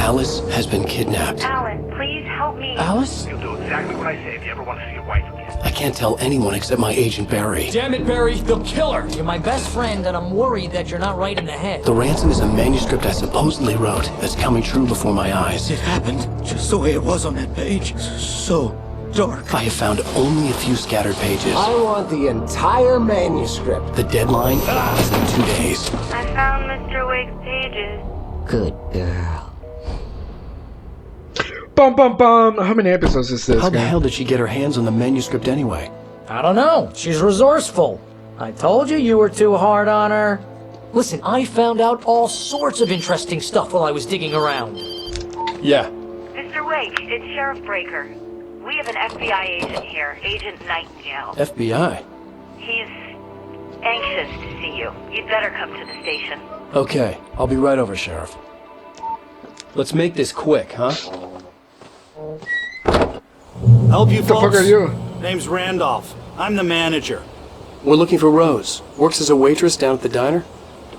Alice has been kidnapped. Alan, please help me. Alice? You'll do exactly what I say if you ever want to see your wife again. I can't tell anyone except my agent Barry. Damn it, Barry, they'll kill her! You're my best friend, and I'm worried that you're not right in the head. The ransom is a manuscript I supposedly wrote that's coming true before my eyes. It happened just the way it was on that page. So dark. I have found only a few scattered pages. I want the entire manuscript. The deadline is in 2 days. I found Mr. Wake's pages. Good girl. Bum bum bum. How many episodes is this? How the guy? hell did she get her hands on the manuscript anyway? I don't know. She's resourceful. I told you were too hard on her. Listen, I found out all sorts of interesting stuff while I was digging around. Yeah. Mr. Wake, it's Sheriff Breaker. We have an FBI agent here, Agent Nightingale. FBI? He's anxious to see you. You'd better come to the station. Okay, I'll be right over, Sheriff. Let's make this quick, huh? Help you What the folks? fuck are you? Name's Randolph. I'm the manager. We're looking for Rose. Works as a waitress down at the diner.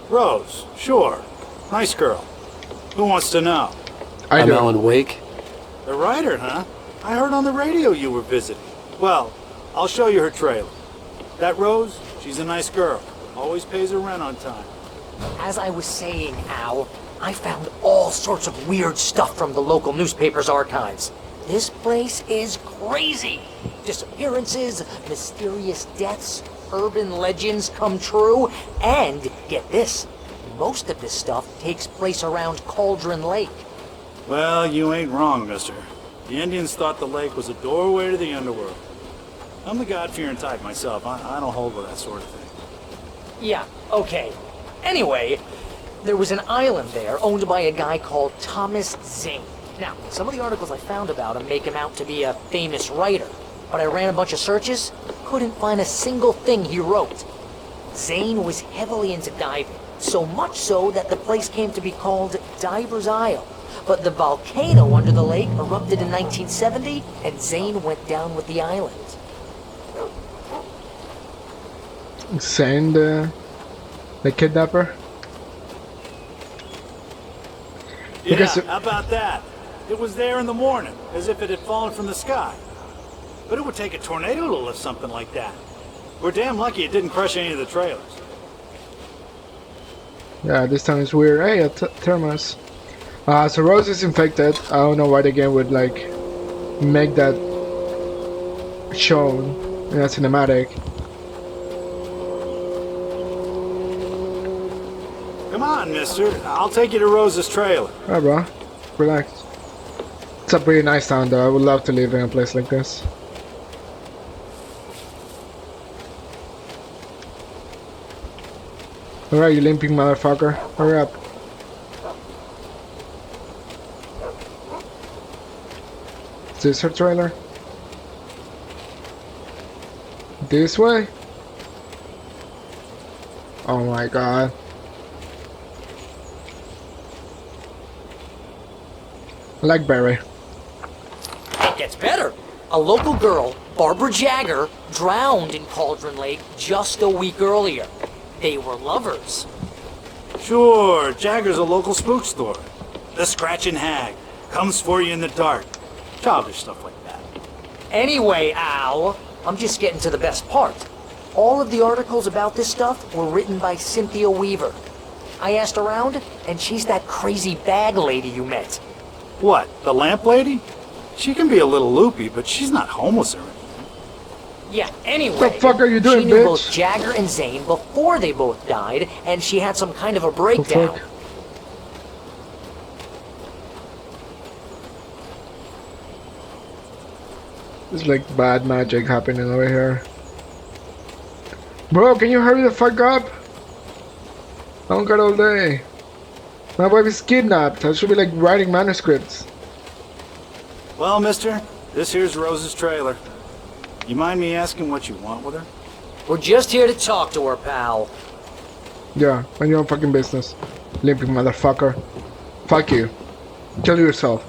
Rose, sure. Nice girl. Who wants to know? I I'm do. Alan Wake. The writer, huh? I heard on the radio you were visiting. Well, I'll show you her trailer. That Rose, she's a nice girl. Always pays her rent on time. As I was saying, Al, I found all sorts of weird stuff from the local newspaper's archives. This place is crazy. Disappearances, mysterious deaths, urban legends come true, and get this, most of this stuff takes place around Cauldron Lake. Well, you ain't wrong, mister. The Indians thought the lake was a doorway to the underworld. I'm the God-fearing type myself. I don't hold with that sort of thing. Yeah, okay. Anyway, there was an island there owned by a guy called Thomas Zane. Now, some of the articles I found about him make him out to be a famous writer, but I ran a bunch of searches, couldn't find a single thing he wrote. Zane was heavily into diving, so much so that the place came to be called Diver's Isle. But the volcano under the lake erupted in 1970, and Zane went down with the island. Send the kidnapper. Yeah, Because- how about that? It was there in the morning, as if it had fallen from the sky. But it would take a tornado to lift something like that. We're damn lucky it didn't crush any of the trailers. Yeah, this time it's weird. Hey, a thermos. So Rose is infected. I don't know why the game would like make that shown in a cinematic. Come on, mister. I'll take you to Rose's trailer. Alright, bro. Relax. It's a pretty nice town, though. I would love to live in a place like this. Alright, you limping motherfucker. Hurry up. Is this her trailer? This way? Oh my god. I like Barry. It gets better. A local girl, Barbara Jagger, drowned in Cauldron Lake just a week earlier. They were lovers. Sure, Jagger's a local spook store. The Scratching Hag. Comes for you in the dark. Childish stuff like that. Anyway, Al, I'm just getting to the best part. All of the articles about this stuff were written by Cynthia Weaver. I asked around, and she's that crazy bag lady you met. What, the lamp lady? She can be a little loopy, but she's not homeless or anything. Yeah, anyway. What the fuck are you doing, She knew bitch? both Jagger and Zane before they both died, and she had some kind of a breakdown. fuck? There's like bad magic happening over here. Bro, can you hurry the fuck up? I don't got all day. My wife is kidnapped. I should be like writing manuscripts. Well, mister, this here's Rose's trailer. You mind me asking what you want with her? We're just here to talk to her, pal. Yeah, mind your own fucking business. Limping motherfucker. Fuck you. Kill yourself.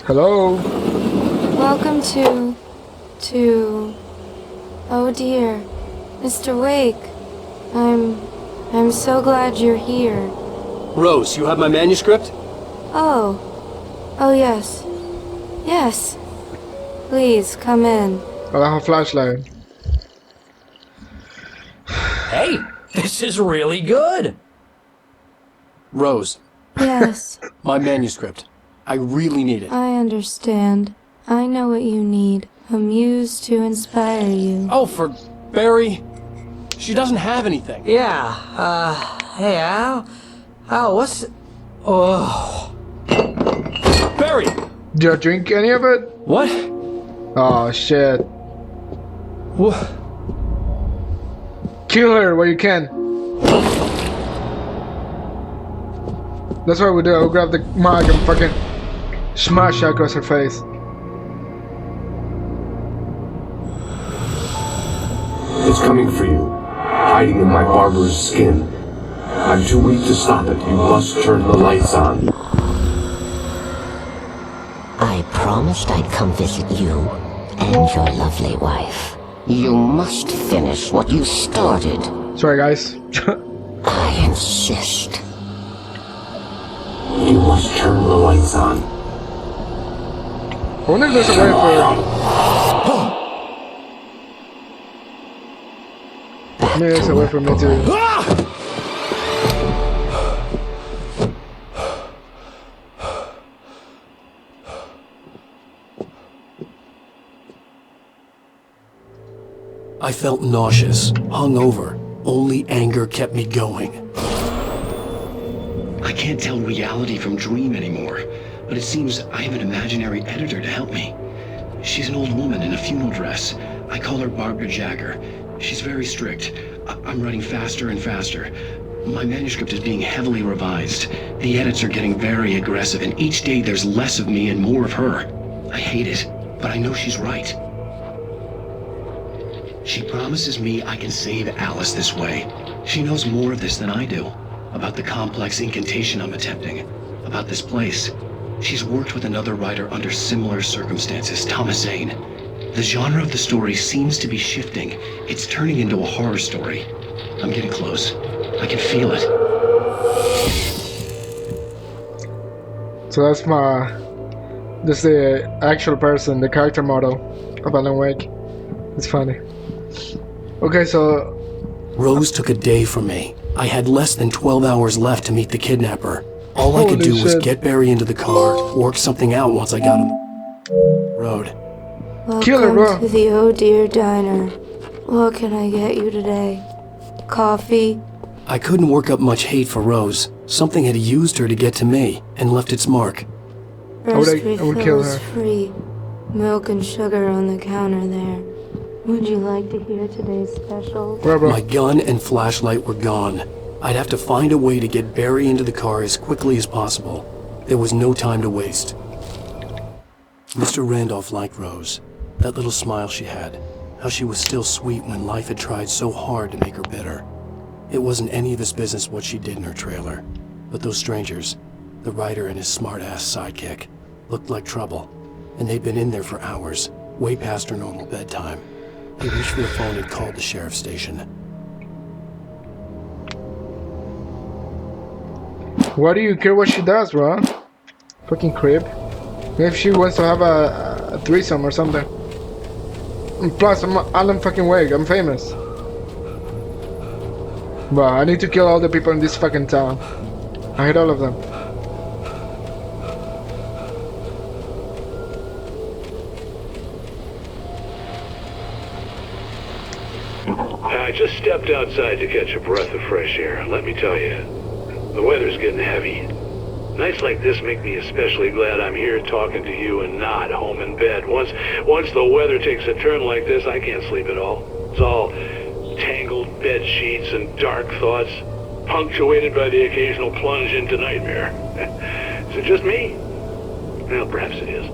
Hello? Welcome to... Oh dear. Mr. Wake. I'm so glad you're here. Rose, you have my manuscript? Oh. Oh, yes. Yes. Please, come in. I'll have a flashlight. Hey, this is really good. Rose, Yes, my manuscript. I really need it. I understand. I know what you need. A muse to inspire you. Oh, for Barry? She doesn't have anything. Yeah, hey, Al, what's... Oh... Barry! Did you drink any of it? What? Oh shit. What? Kill her where you can. That's what we do. I'll grab the mug and fucking smash it across her face. It's coming for you, hiding in my barber's skin. I'm too weak to stop it. You must turn the lights on. I promised I'd come visit you and your lovely wife. You must finish what you started. Sorry guys. I insist. You must turn the lights on. I wonder if there's a way for... Maybe there's a way for me to... I felt nauseous, hungover. Only anger kept me going. I can't tell reality from dream anymore, but it seems I have an imaginary editor to help me. She's an old woman in a funeral dress. I call her Barbara Jagger. She's very strict. I'm writing faster and faster. My manuscript is being heavily revised. The edits are getting very aggressive, and each day there's less of me and more of her. I hate it, but I know she's right. She promises me I can save Alice this way. She knows more of this than I do. About the complex incantation I'm attempting. About this place. She's worked with another writer under similar circumstances, Thomas Zane. The genre of the story seems to be shifting. It's turning into a horror story. I'm getting close. I can feel it. So that's the actual person, the character model of Alan Wake. It's funny. Okay, so... Rose took a day from me. I had less than 12 hours left to meet the kidnapper. All I could do was get Barry into the car, work something out once I got him road. Welcome to the Oh Dear Diner. What can I get you today? Coffee? I couldn't work up much hate for Rose. Something had used her to get to me, and left its mark. First refills free. Milk and sugar on the counter there. Would you like to hear today's special? My gun and flashlight were gone. I'd have to find a way to get Barry into the car as quickly as possible. There was no time to waste. Mr. Randolph liked Rose. That little smile she had. How she was still sweet when life had tried so hard to make her bitter. It wasn't any of his business what she did in her trailer. But those strangers, the writer and his smart-ass sidekick, looked like trouble. And they'd been in there for hours, way past her normal bedtime. He reached for the phone and called the sheriff's station. Why do you care what she does, bro? Fucking creep. Maybe she wants to have a threesome or something. And plus, I'm Alan fucking Wake. I'm famous. Bro, I need to kill all the people in this fucking town. I hate all of them. I just stepped outside to catch a breath of fresh air. Let me tell you, the weather's getting heavy. Nights like this make me especially glad I'm here talking to you and not home in bed. Once the weather takes a turn like this, I can't sleep at all. It's all tangled bed sheets and dark thoughts, punctuated by the occasional plunge into nightmare. Is it just me? Well, perhaps it is.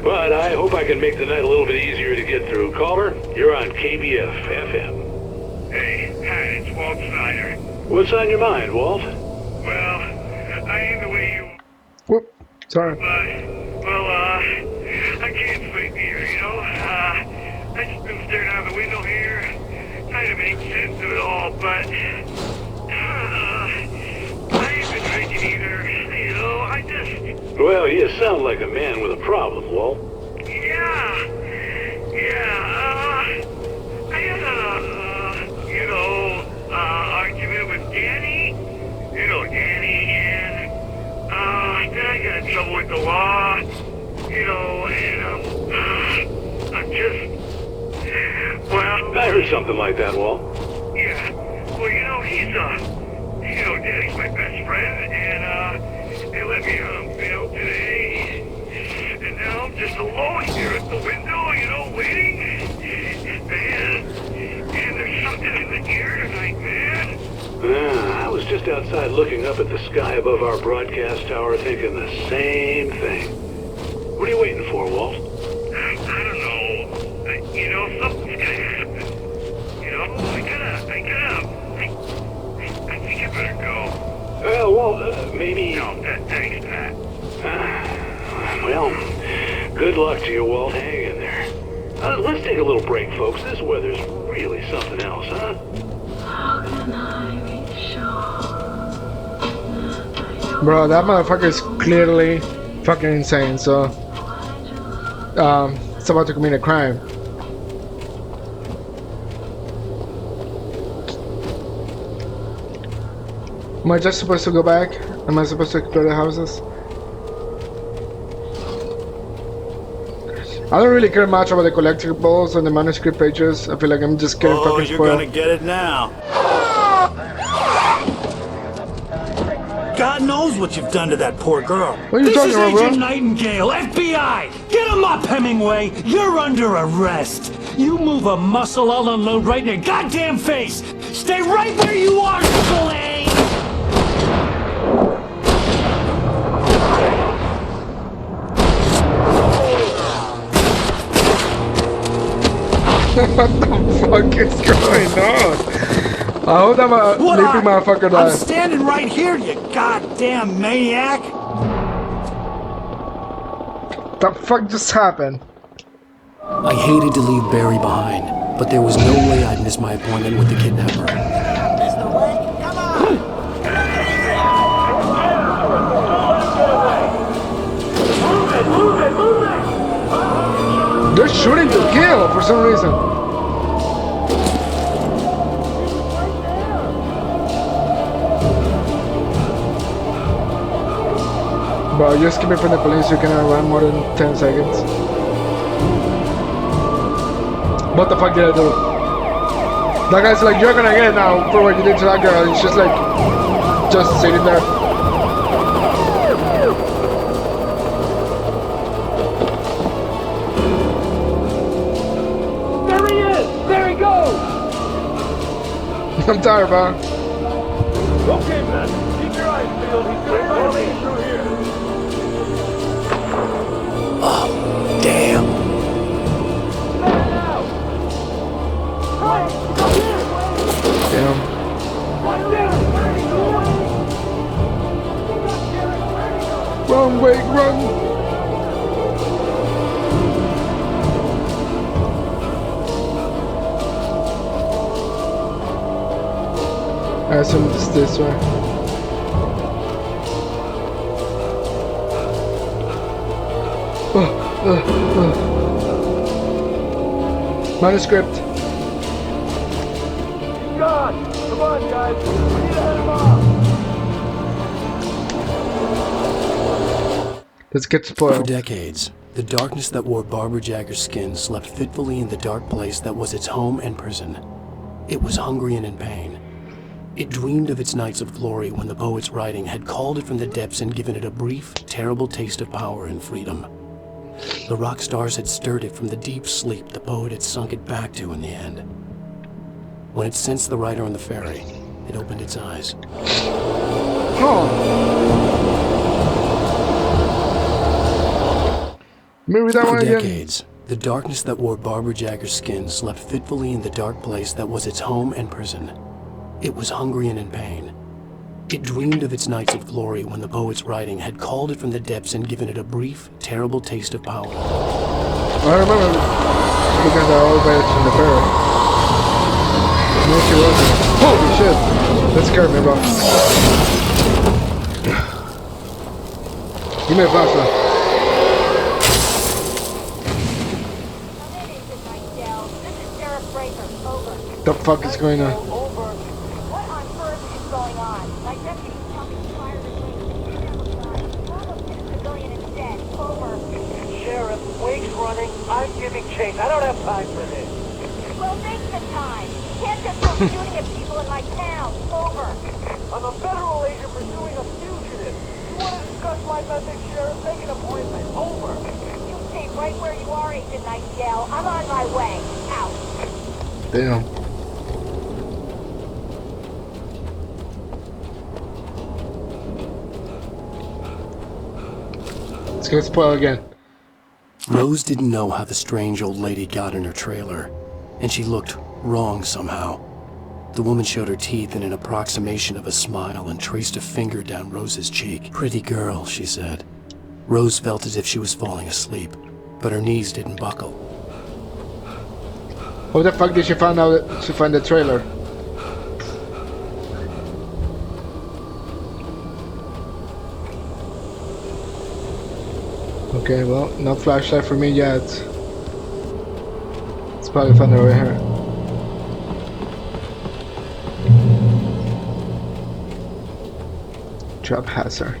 But I hope I can make the night a little bit easier to get through. Caller, you're on KBF FM. Hey, hi, it's Walt Snyder. What's on your mind, Walt? Well, I ain't the way you... Whoop, sorry. I can't sleep here, you know? I just been staring out the window here, trying to make sense of it all, but... I ain't been drinking either. You know, I just... Well, you sound like a man with a problem, Walt. Yeah. I had a, argument with Danny. You know Danny, and, then I got in trouble with the law. You know, and, I'm just... Well... I heard something like that, Walt. Yeah. Well, you know, Danny's my best friend, and, they let me on bail today. And now I'm just alone here at the window, you know, waiting. Man, there's something in the air tonight, man. I was just outside looking up at the sky above our broadcast tower thinking the same thing. What are you waiting for, Walt? I don't know. You know, something's gonna happen. You know, I think I better go. Well, maybe... No, thanks, Pat. Well, good luck to you, Walt. Hang in there. Let's take a little break, folks. This weather's really something else, huh? Bro, that motherfucker is clearly fucking insane, so... it's about to commit a crime. Am I just supposed to go back? Am I supposed to explore the houses? I don't really care much about the collectibles and the manuscript pages. I feel like I'm just getting fucking spoiled. Oh, you're gonna get it now. God knows what you've done to that poor girl. What are you talking about, bro? This is Agent Nightingale, FBI! Get him up, Hemingway! You're under arrest! You move a muscle, I'll unload right in your goddamn face! Stay right where you are, Spillane! What the fuck is going on? I hope that leaping motherfucker dies. I'm standing right here, you goddamn maniac! The fuck just happened? I hated to leave Barry behind, but there was no way I'd miss my appointment with the kidnapper. They're shooting to kill for some reason. Bro, you escaping from the police, you cannot run more than 10 seconds. What the fuck did I do? That guy's like, you're gonna get it now for what you did to that girl. He's just like, just sitting there. There he is! There he goes! I'm tired, bro. Okay, man. Keep your eyes peeled. He's gonna follow me through here. Oh, damn. Damn. Run, Wake, run! I assume it's this way. Manuscript. God! Come on, guys! We need to head him off! Let's get spoiled. For decades, the darkness that wore Barbara Jagger's skin slept fitfully in the dark place that was its home and prison. It was hungry and in pain. It dreamed of its nights of glory when the poet's writing had called it from the depths and given it a brief, terrible taste of power and freedom. The rock stars had stirred it from the deep sleep the poet had sunk it back to in the end. When it sensed the writer on the ferry, it opened its eyes. Maybe that one For again. decades, the darkness that wore Barbara Jagger's skin slept fitfully in the dark place that was its home and prison. It was hungry and in pain. It dreamed of its nights of glory when the poet's writing had called it from the depths and given it a brief, terrible taste of power. I remember because I always in the ferry. No, she wasn't. Holy shit! That scared me, bro. Give me a flashlight. This is Sheriff Breaker. Over. The fuck is going on? Over. What on earth is going on? My deputy's talking fire and almost hit a civilian instead. Over. Sheriff, Wake's running. I'm giving chase. I don't have time for this. Well, make the time. You can't just go shooting at people in my town. Over. I'm a federal agent pursuing a fugitive. You want to discuss my message, Sheriff? Make an appointment. Over. You stay right where you are, Agent Nightingale. I'm on my way. Out. Damn. Let's go spoil again. Rose didn't know how the strange old lady got in her trailer, and she looked wrong somehow. The woman showed her teeth in an approximation of a smile and traced a finger down Rose's cheek. Pretty girl, she said. Rose felt as if she was falling asleep, but her knees didn't buckle. How the fuck did she find out she find the trailer? Okay, well, no flashlight for me yet. Let's probably find her over here. Drop hazard.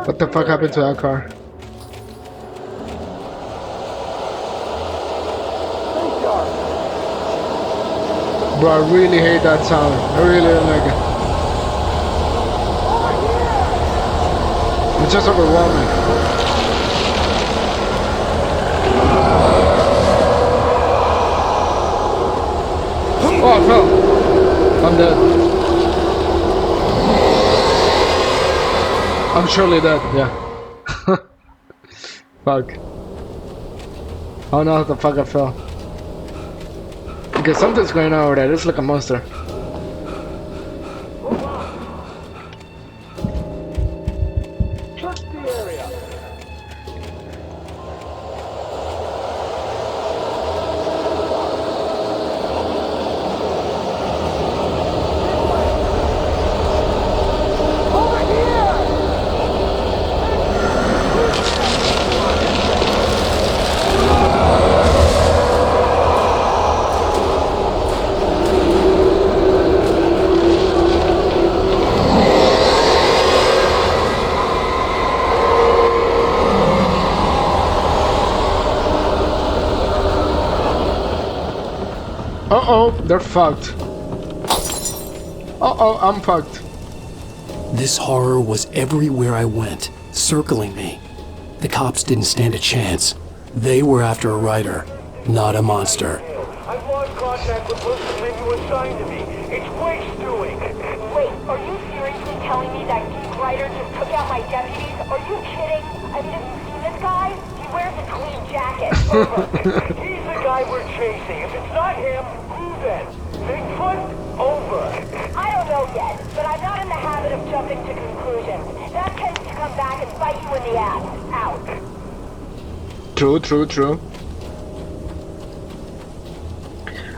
What the fuck happened to that car? Bro, I really hate that sound. I really don't like it. It's just overwhelming. Oh, I fell. I'm dead. I'm surely dead, yeah. Fuck. I don't know how the fuck I fell. Okay, something's going on over there. It's like a monster. Search the area. Over here! Uh-oh, they're fucked. Uh-oh, I'm fucked. This horror was everywhere I went, circling me. The cops didn't stand a chance. They were after a writer, not a monster. I've lost contact with Wilson when you were assigned to me. It's Wake's doing. Wait, are you seriously telling me that geek writer just took out my deputies? Are you kidding? I mean, have you seen this guy? He wears a clean jacket. Over. He's the guy we're chasing. If it's not him, who then? Bigfoot? Over. I don't know yet, but I'm not in the habit of jumping to conclusions. That tends to come back and bite you in the ass. Out. True, true, true.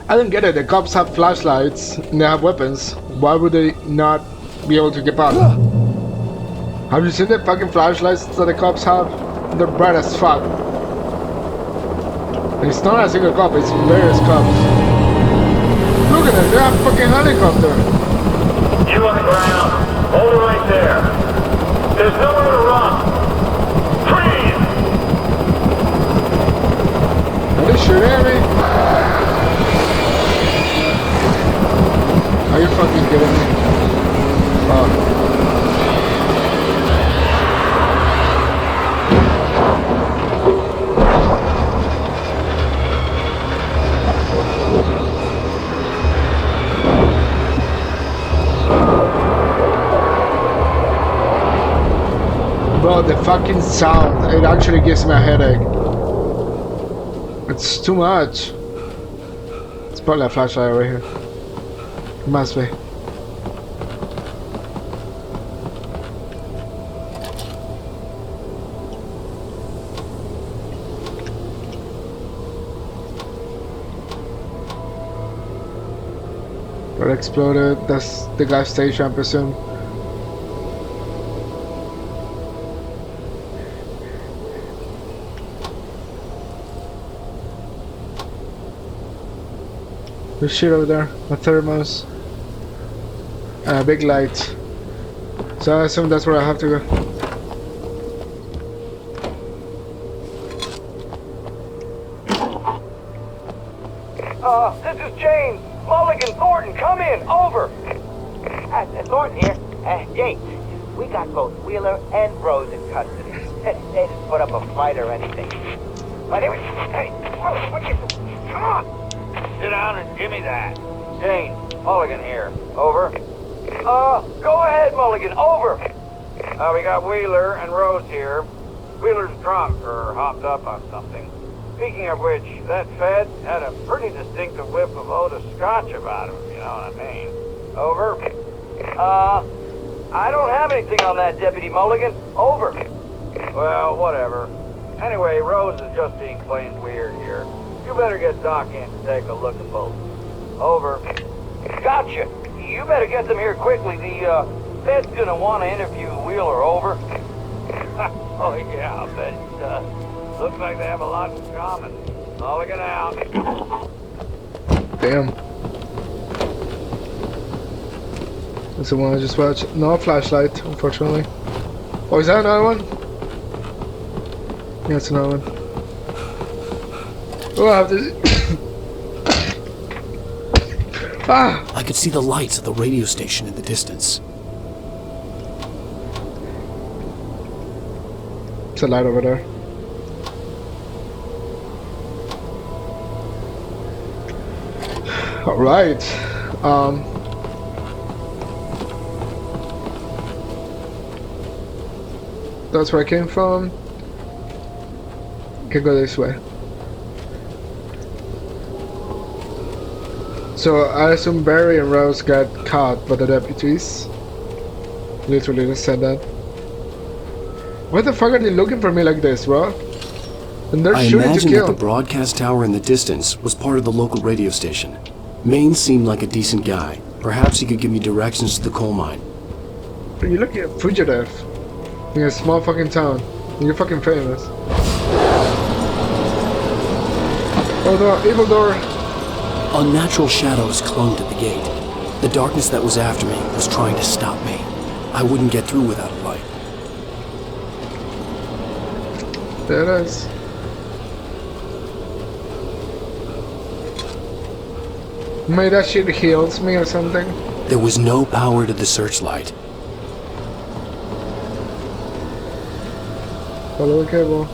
I don't get it. The cops have flashlights and they have weapons. Why would they not be able to get out? Have you seen the fucking flashlights that the cops have? They're bright as fuck. It's not a single cop, it's various cops. Look at them, they have a fucking helicopter. You on the ground. Hold it right there. There's nowhere to run. Freeze! Are they shooting at me? Are you fucking kidding me? Fuck. Bro, the fucking sound, it actually gives me a headache. It's too much. It's probably a flashlight over here. It must be. Or exploded. That's the gas station, I presume. There's shit over there. A thermos. And a big light. So I assume that's where I have to go. This is James. Mulligan, Thornton, come in. Over. Thornton here. James, we got both Wheeler and Rose in custody. They didn't put up a fight or anything. But it was... Hey, come on. Sit down and give me that. James, Mulligan here. Over. Go ahead, Mulligan. Over. We got Wheeler and Rose here. Wheeler's drunk or hopped up on something. Speaking of which, that Fed had a pretty distinctive whiff of Otis Scotch about him, you know what I mean. Over. I don't have anything on that, Deputy Mulligan. Over. Well, whatever. Anyway, Rose is just being plain weird here. You better get Doc in to take a look at both. Over. Gotcha. You better get them here quickly. The Fed's gonna want to interview Wheeler. Over. Oh yeah, I bet it does. Looks like they have a lot in common. Mulligan out. Damn. That's the one I just watched. No flashlight, unfortunately. Oh, is that another one? Yeah, it's another one. Oh, I have this. Ah! I could see the lights of the radio station in the distance. It's a light over there. Alright. That's where I came from. Can go this way. So I assume Barry and Rose got caught by the deputies. Literally just said that. Why the fuck are they looking for me like this, bro? And they're I shooting to imagined kill. that the broadcast tower in the distance was part of the local radio station. Maine seemed like a decent guy. Perhaps he could give me directions to the coal mine. But you're looking at fugitive in a small fucking town. And you're fucking famous. Oh no, evil door. Unnatural shadows clung to the gate. The darkness that was after me was trying to stop me. I wouldn't get through without a light. There it is. Maybe that shit heals me or something. There was no power to the searchlight. Follow the cable.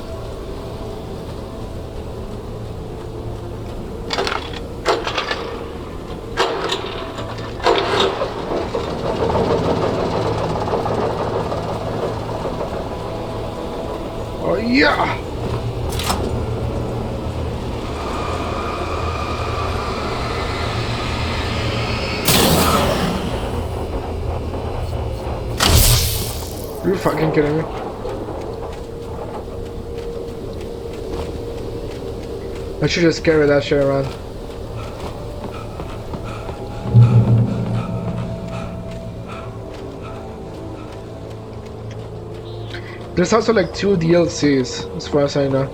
Oh yeah! You're fucking kidding me. I should just carry that shit around. There's also like 2 DLCs, as far as I know,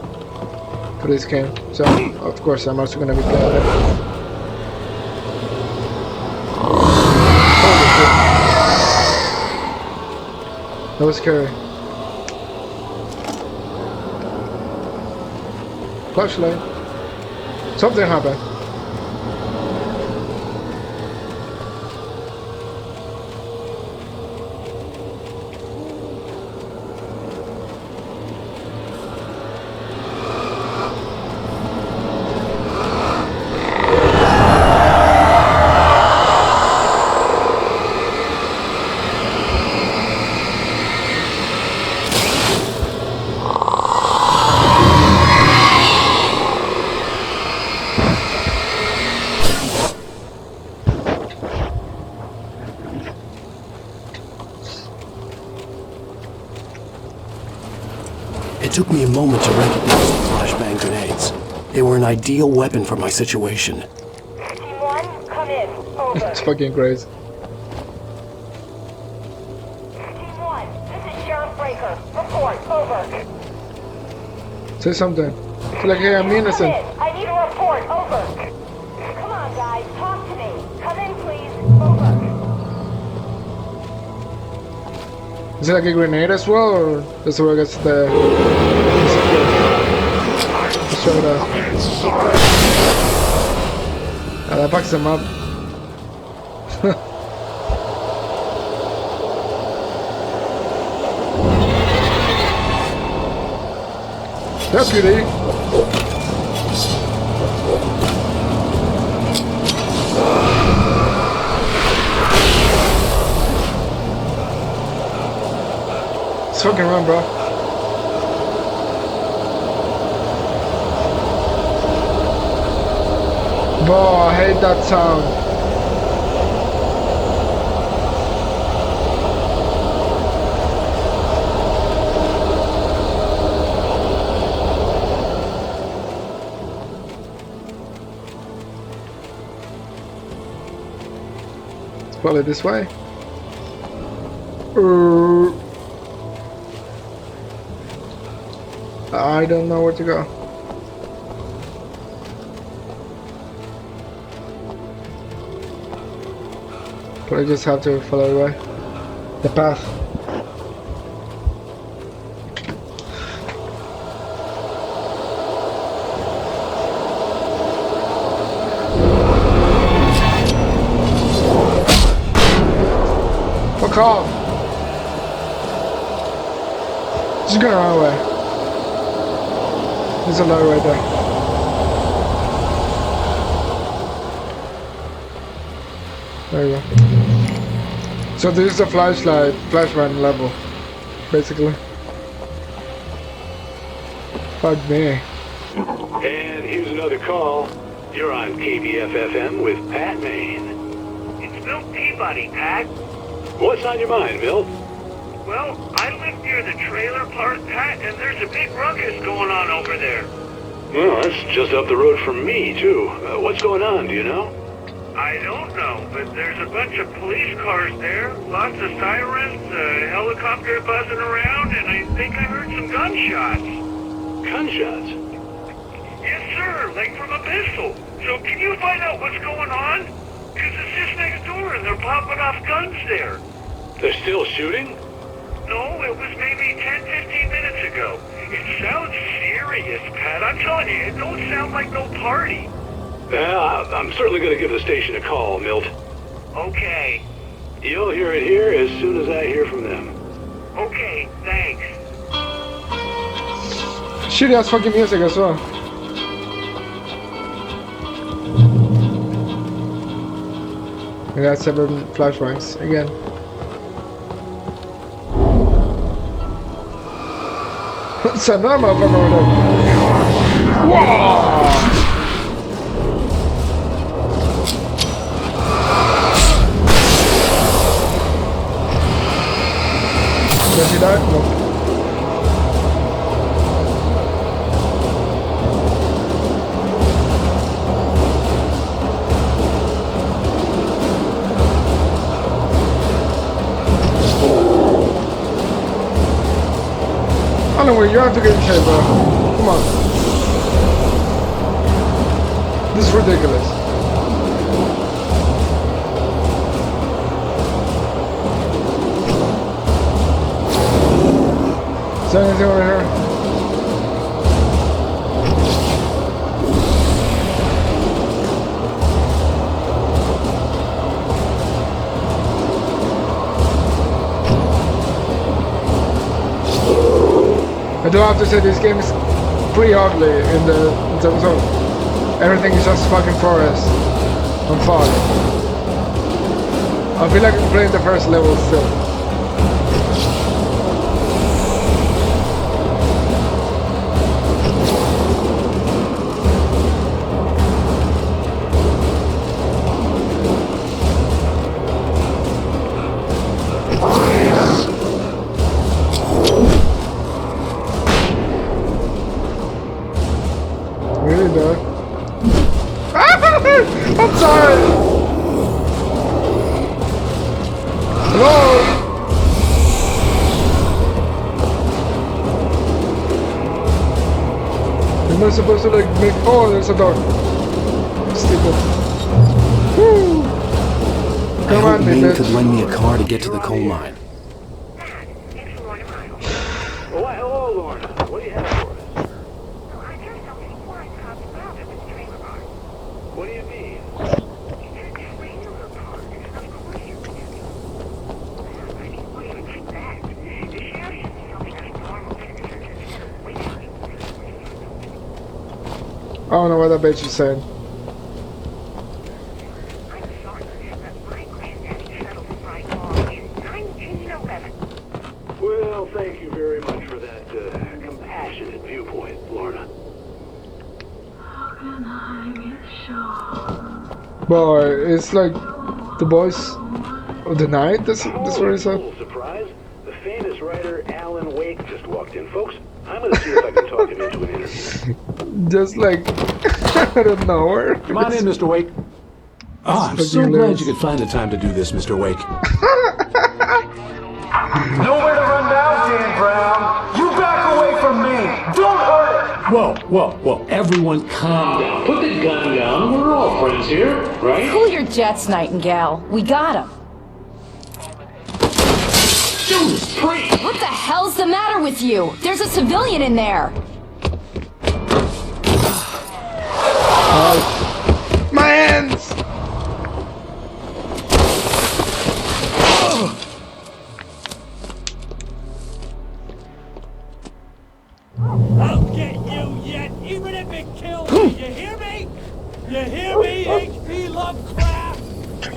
for this game. So, of course, I'm also gonna be playing it. Holy shit. That was scary. Flashlight. Something happened. It took me a moment to recognize the flashbang grenades. They were an ideal weapon for my situation. Team 1, come in. Over. It's fucking crazy. Team 1, this is Sheriff Breaker. Report. Over. Say something. It's like, hey, I'm innocent. Come in. I need a report. Over. Come on, guys. Talk to me. Come in, please. Over. Is it like a grenade as well, or that's where I guess the... Let's show it out. That backs him up. Deputy! Let's fucking run, bro. Bro, I hate that sound. It's probably this way. I don't know where to go. But I just have to follow the way. The path. Fuck off! Just go our way. There's a low right there. There you go. So this is a flashlight level, basically. Fuck me. And here's another call. You're on KBF-FM with Pat Maine. It's Milt Peabody, Pat. What's on your mind, Milt? Well, I live near the trailer park, Pat, and there's a big ruckus going on over there. Well, that's just up the road from me, too. What's going on, do you know? I don't know, but there's a bunch of police cars there, lots of sirens, a helicopter buzzing around, and I think I heard some gunshots. Gunshots? Yes, sir, like from a pistol. So can you find out what's going on? Because it's just next door and they're popping off guns there. They're still shooting? No, it was maybe 10-15 minutes ago. It sounds serious, Pat. I'm telling you, it don't sound like no party. Well, I'm certainly going to give the station a call, Milt. Okay. You'll hear it here as soon as I hear from them. Okay, thanks. Shitty ass fucking music as well. I got 7 flashbangs again. It's another motherfucker over there. Whoa! Does he die? No. I don't know, you have to get in shape, bro. Come on. This is ridiculous. Is there anything over here? I do have to say this game is pretty ugly in terms of everything is just fucking forest and fog. I feel like I'm playing the first level still. I'm sorry! was supposed to like make. Oh, there's a door. Stupid. Woo! I hope Maine could lend me a car to get to the coal mine. Why, hello, Lorna. What do you have for us? What do you mean? I don't know what that bitch is saying. Well, thank you very much for that compassionate viewpoint, Lorna. Boy, it's like the boys of the night. That's what he said. Little surprise. The famous writer Alan Wake just walked in, folks. I'm gonna see if I can talk him into an interview. Just like out of nowhere. Come on in, Mr. Wake. Oh, I'm so glad you could find the time to do this, Mr. Wake. Nowhere to run now, Dan Brown. You back away from me. Don't hurt it. Whoa. Everyone calm down. Put the gun down. We're all friends here, right? Cool your jets, Nightingale. We got him. Judas Priest! What the hell's the matter with you? There's a civilian in there. My hands! I'll get you yet, even if it kills me. You hear me? You hear me, H.P. Lovecraft?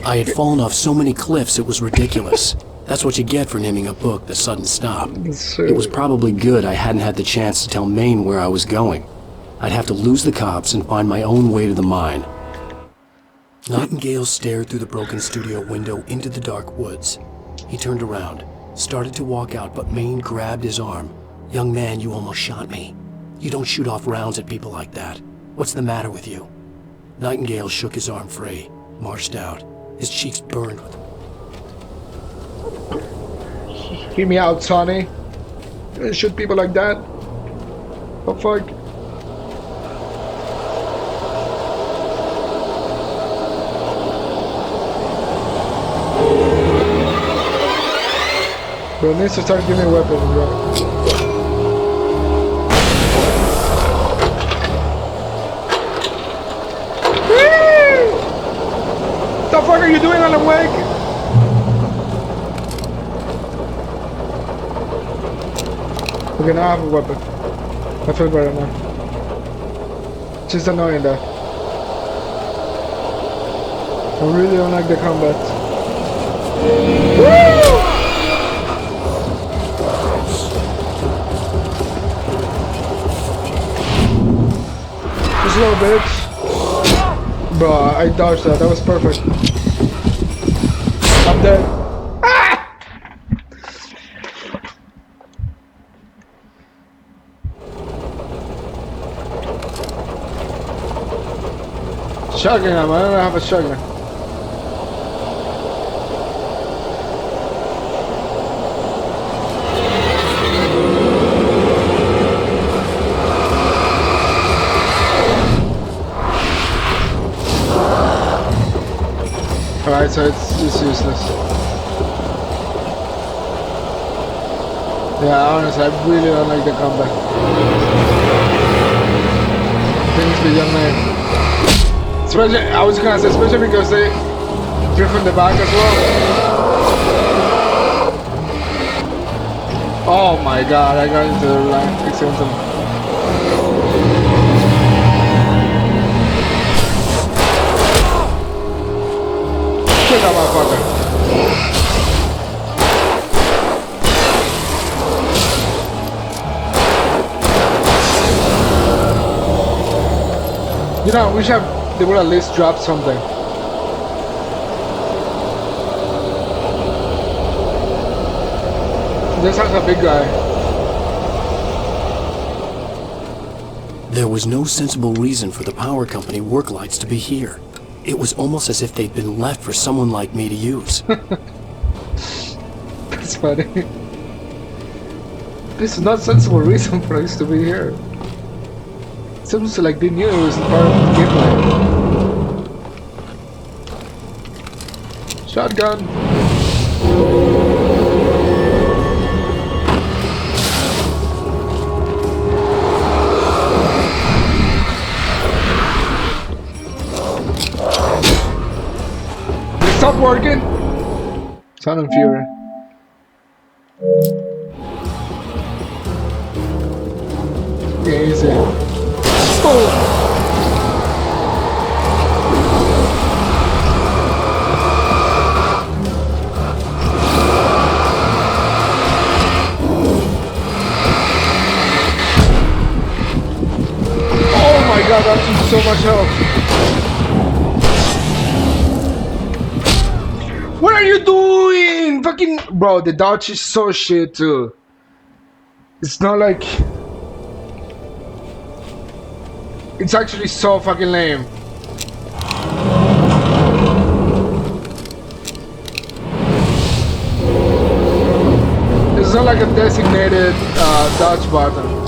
I had fallen off so many cliffs it was ridiculous. That's what you get for naming a book The Sudden Stop. It was probably good I hadn't had the chance to tell Maine where I was going. I'd have to lose the cops and find my own way to the mine. Nightingale stared through the broken studio window into the dark woods. He turned around, started to walk out, but Maine grabbed his arm. "Young man, you almost shot me. You don't shoot off rounds at people like that. What's the matter with you?" Nightingale shook his arm free, marched out. His cheeks burned with... Hear me out, Sonny. You shoot people like that? Oh fuck. Bro, needs to start giving weapons, bro. What the fuck are you doing on the wake? Okay, now I have a weapon. I feel better now. Just annoying that. I really don't like the combat. Woo! This little bitch. Bro, I dodged that. That was perfect. I'm dead. Shotgun ammo, I don't have a shotgun. Alright, so it's useless. Yeah, honestly, I really don't like the combat. Things the young man. Especially, I was gonna say, especially because they drift from the back as well. Oh my god, I got into the line accidentally. Kill that motherfucker. You know, we should have, they would at least drop something. This has a big guy. There was no sensible reason for the power company work lights to be here. It was almost as if they'd been left for someone like me to use. That's funny. This is not a sensible reason for us to be here. It's seems like they knew it was part of the gameplay. Shotgun. Stop working. Sound and Fury. Easy. Oh. Oh my god, that took so much health. What are you doing? Fucking bro, the dodge is so shit too. It's not like it's actually so fucking lame. It's not like a designated dodge button.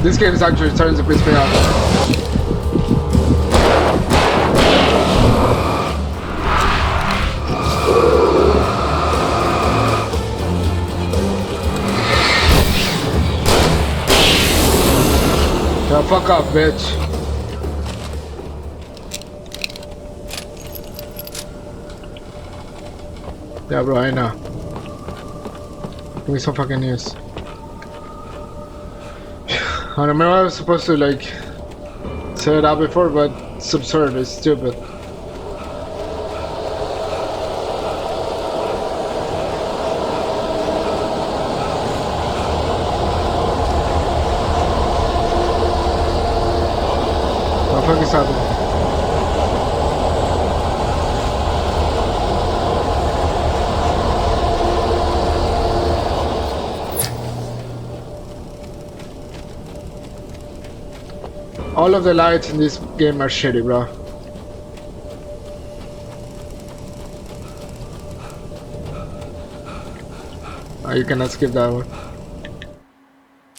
This game is actually starting to piss me off. Yeah, fuck off, bitch. Yeah, bro, I know. Give me some fucking news. I don't know, I was supposed to like set it up before, but it's absurd, it's stupid. What the fuck is happening? All of the lights in this game are shitty, bro. Oh, you cannot skip that one.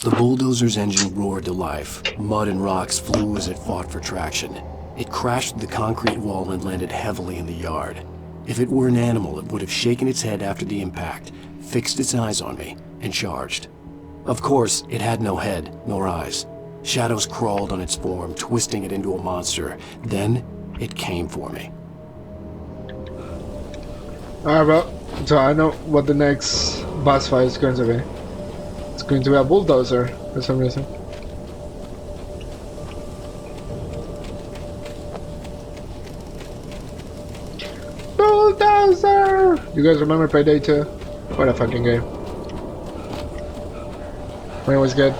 The bulldozer's engine roared to life. Mud and rocks flew as it fought for traction. It crashed through the concrete wall and landed heavily in the yard. If it were an animal, it would have shaken its head after the impact, fixed its eyes on me, and charged. Of course, it had no head, nor eyes. Shadows crawled on its form, twisting it into a monster. Then, it came for me. Alright, bro. So I know what the next boss fight is going to be. It's going to be a bulldozer for some reason. Bulldozer! You guys remember Payday 2? What a fucking game. When it was good.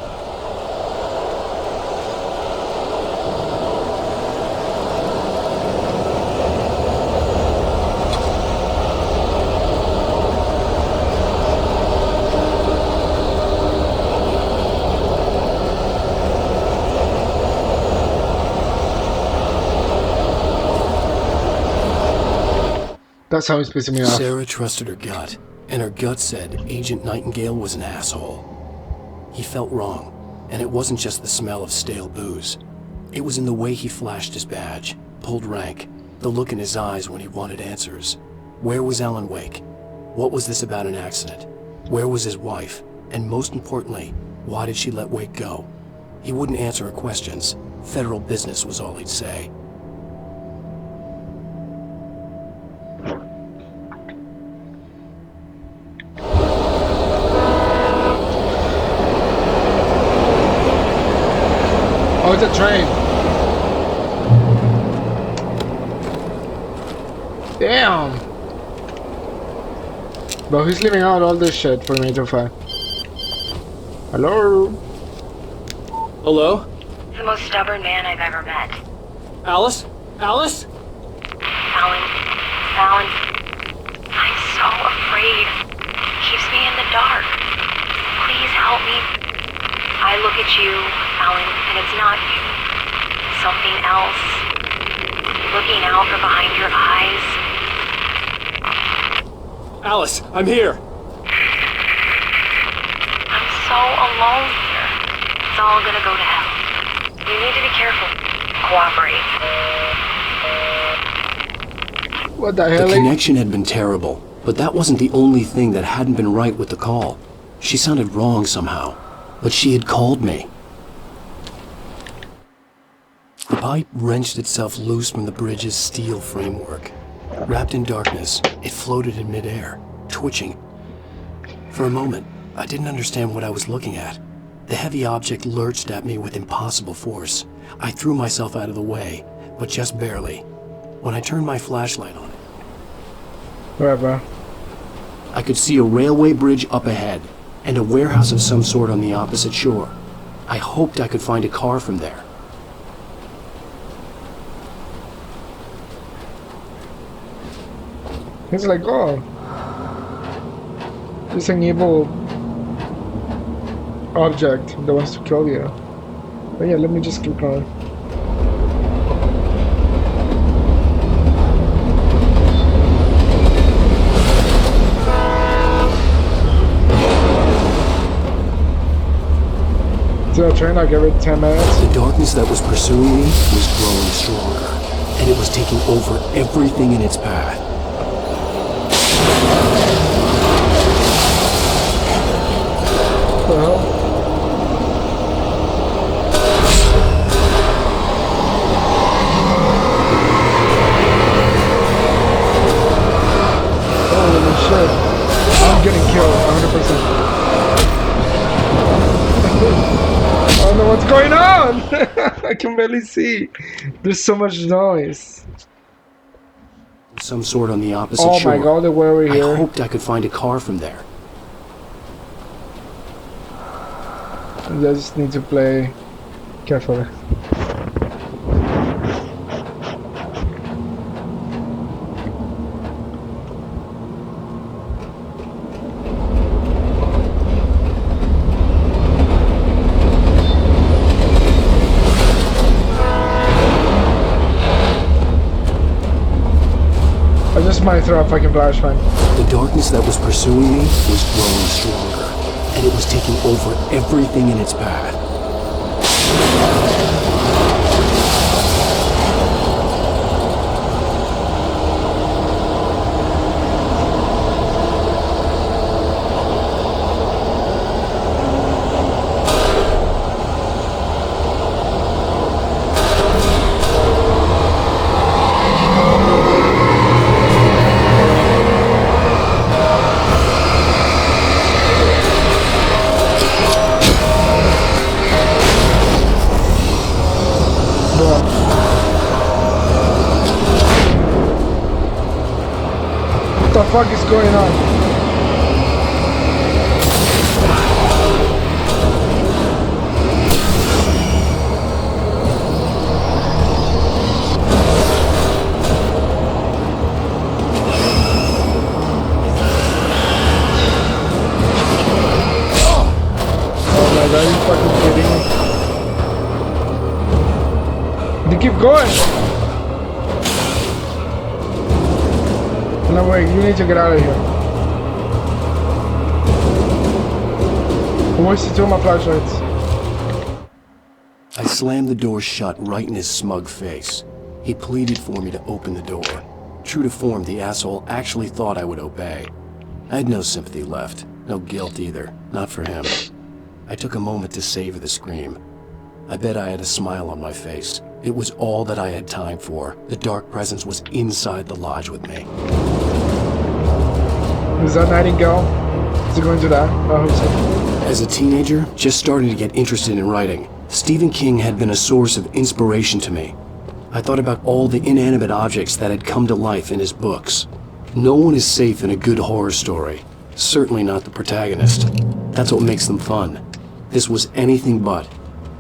That's how he's pissing me off. Sarah trusted her gut, and her gut said Agent Nightingale was an asshole. He felt wrong, and it wasn't just the smell of stale booze. It was in the way he flashed his badge, pulled rank, the look in his eyes when he wanted answers. Where was Alan Wake? What was this about an accident? Where was his wife? And most importantly, why did she let Wake go? He wouldn't answer her questions. Federal business was all he'd say. Oh, it's a train. Damn. Bro, he's leaving out all this shit for me to find. Hello? Hello? The most stubborn man I've ever met. Alice? Alice? Alan. I'm so afraid. He keeps me in the dark. Please help me. I look at you, Alan, and it's not you. Something else. Alice, I'm here. I'm so alone here. It's all gonna go to hell. You need to be careful. Cooperate. What the The hell? connection had been terrible, but that wasn't the only thing that hadn't been right with the call. She sounded wrong somehow, but she had called me. The pipe wrenched itself loose from the bridge's steel framework. Wrapped in darkness, it floated in midair, twitching. For a moment, I didn't understand what I was looking at. The heavy object lurched at me with impossible force. I threw myself out of the way, but just barely. When I turned my flashlight on it, Alright, bro. I could see a railway bridge up ahead, and a warehouse of some sort on the opposite shore. I hoped I could find a car from there. It's like, oh, it's an evil object that wants to kill you. But yeah, let me just keep going. So I train like every 10 minutes. The darkness that was pursuing me was growing stronger, and it was taking over everything in its path. What the hell? Holy shit. I'm getting killed 100%. I don't know what's going on! I can barely see. There's so much noise. Some sort on the opposite Oh shore. my god, where are we here? I hoped I could find a car from there. I just need to play carefully. I just might throw a fucking flashbang. The darkness that was pursuing me was growing stronger, and it was taking over everything in its path. What the fuck is going on? Oh my god, you fucking kidding me? They keep going! No, wait, you need to get out of here. I wasted two of my flashlights. I slammed the door shut right in his smug face. He pleaded for me to open the door. True to form, the asshole actually thought I would obey. I had no sympathy left, no guilt either, not for him. I took a moment to savor the scream. I bet I had a smile on my face. It was all that I had time for. The dark presence was inside the lodge with me. Is that Nightingale? Is it going to die? I hope so. As a teenager, just starting to get interested in writing, Stephen King had been a source of inspiration to me. I thought about all the inanimate objects that had come to life in his books. No one is safe in a good horror story. Certainly not the protagonist. That's what makes them fun. This was anything but.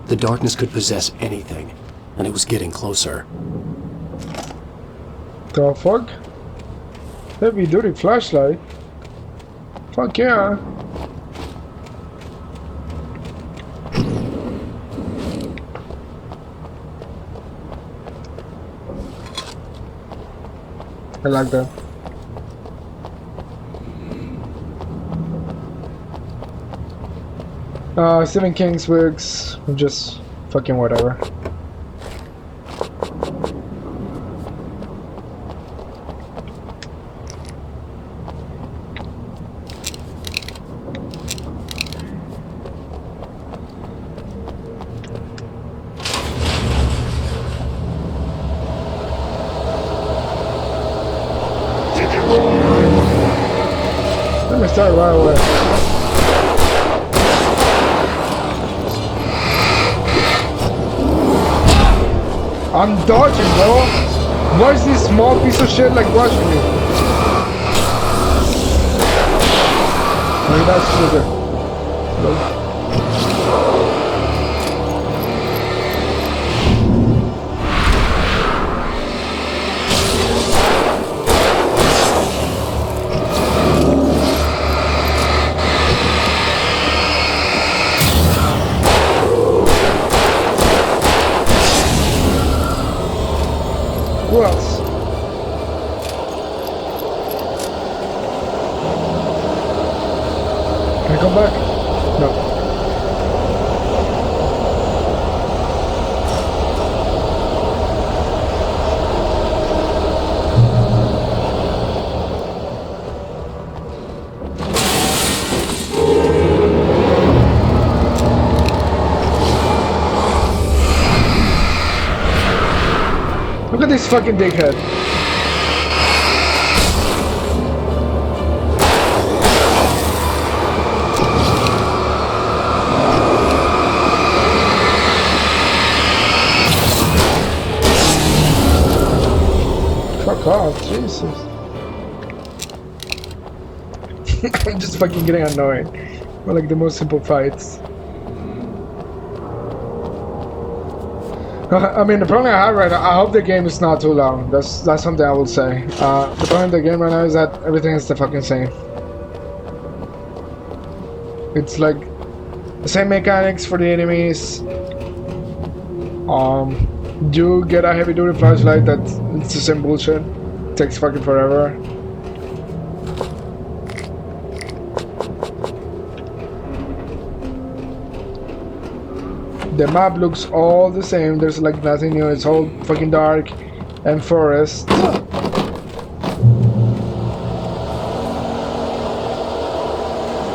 The darkness could possess anything, and it was getting closer. The fuck? Heavy duty flashlight? Fuck yeah. I like that. Stephen King's works, just fucking whatever. Let me start right away. I'm dodging, bro. Why is this small piece of shit like rushing me? Maybe that's sugar. Who else? Can I come back? No. Look at this fucking dickhead. Fuck off, Jesus. I'm just fucking getting annoyed. We're like the most simple fights. I mean, the problem I have right now, I hope the game is not too long. That's something I will say. The problem with the game right now is that everything is the fucking same. It's like the same mechanics for the enemies. You get a heavy duty flashlight that it's the same bullshit. It takes fucking forever. The map looks all the same, there's like nothing new, it's all fucking dark and forest.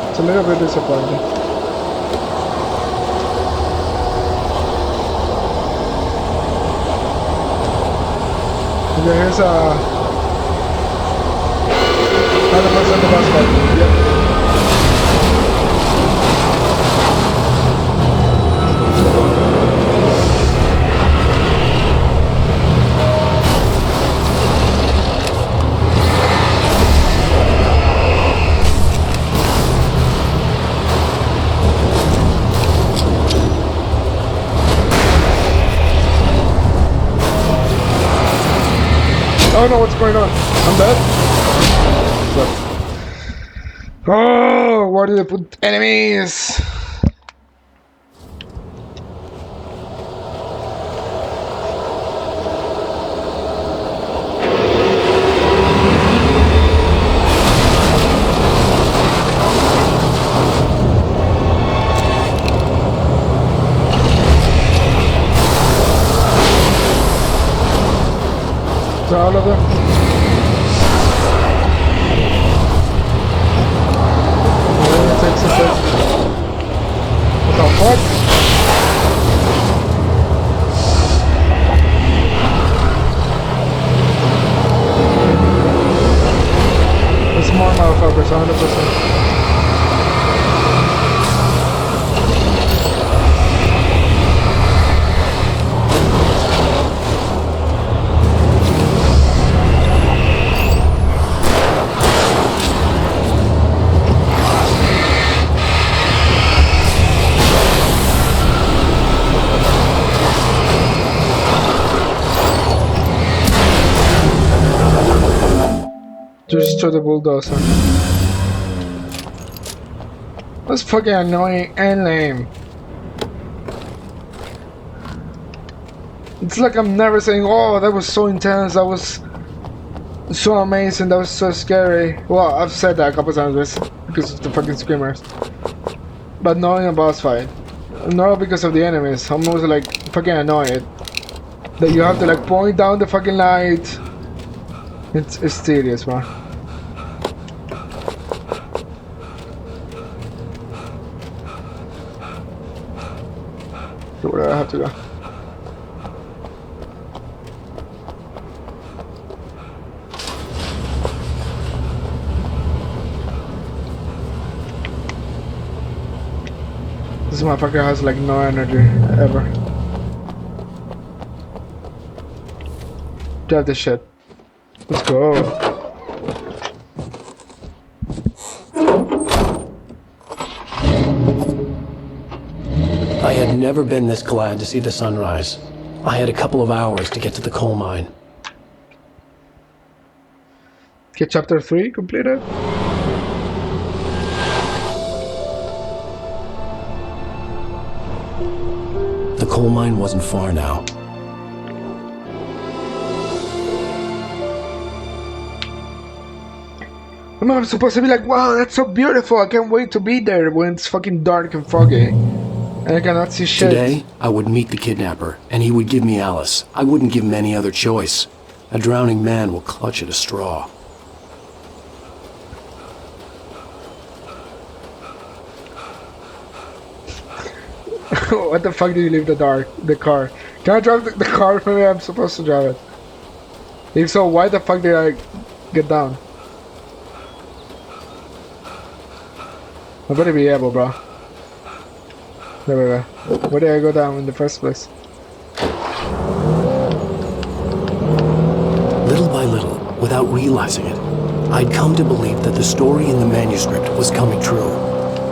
It's a little bit disappointing. Okay, here's a 100% the boss fight. Yep. I don't know what's going on. I'm dead. So. Oh, where did they put enemies? All of them. It takes a bit. What the fuck? There's more motherfuckers, 100%. Just to the bulldozer. That's fucking annoying and lame. It's like I'm never saying, oh, that was so intense, that was so amazing, that was so scary. Well, I've said that a couple times because of the fucking screamers. but not in a boss fight. Not because of the enemies. I'm almost like fucking annoyed that you have to like point down the fucking light. It's tedious, man. So where do I have to go? This motherfucker has like no energy ever. Drive this shit. Let's go. I had never been this glad to see the sunrise. I had a couple of hours to get to the coal mine. Get chapter 3 completed. The coal mine wasn't far now. I'm supposed to be like, wow, that's so beautiful. I can't wait to be there when it's fucking dark and foggy. And I cannot see shit. Today, I would meet the kidnapper, and he would give me Alice. I wouldn't give him any other choice. A drowning man will clutch at a straw. What the fuck do you leave the car? Can I drive the car? Maybe I'm supposed to drive it. If so, why the fuck did I get down? I better be able, bro. There we go. Where did I go down in the first place? Little by little, without realizing it, I'd come to believe that the story in the manuscript was coming true.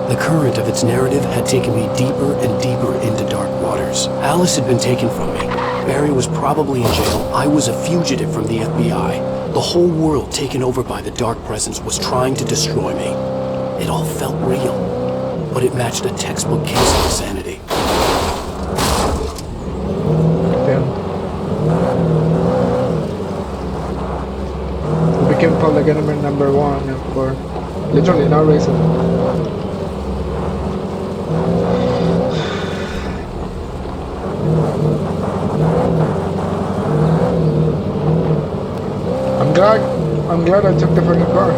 The current of its narrative had taken me deeper and deeper into dark waters. Alice had been taken from me. Barry was probably in jail. I was a fugitive from the FBI. The whole world taken over by the Dark Presence was trying to destroy me. It all felt real, but it matched a textbook case of insanity. We became public enemy number 1 for literally no reason. I'm glad I took the fucking car.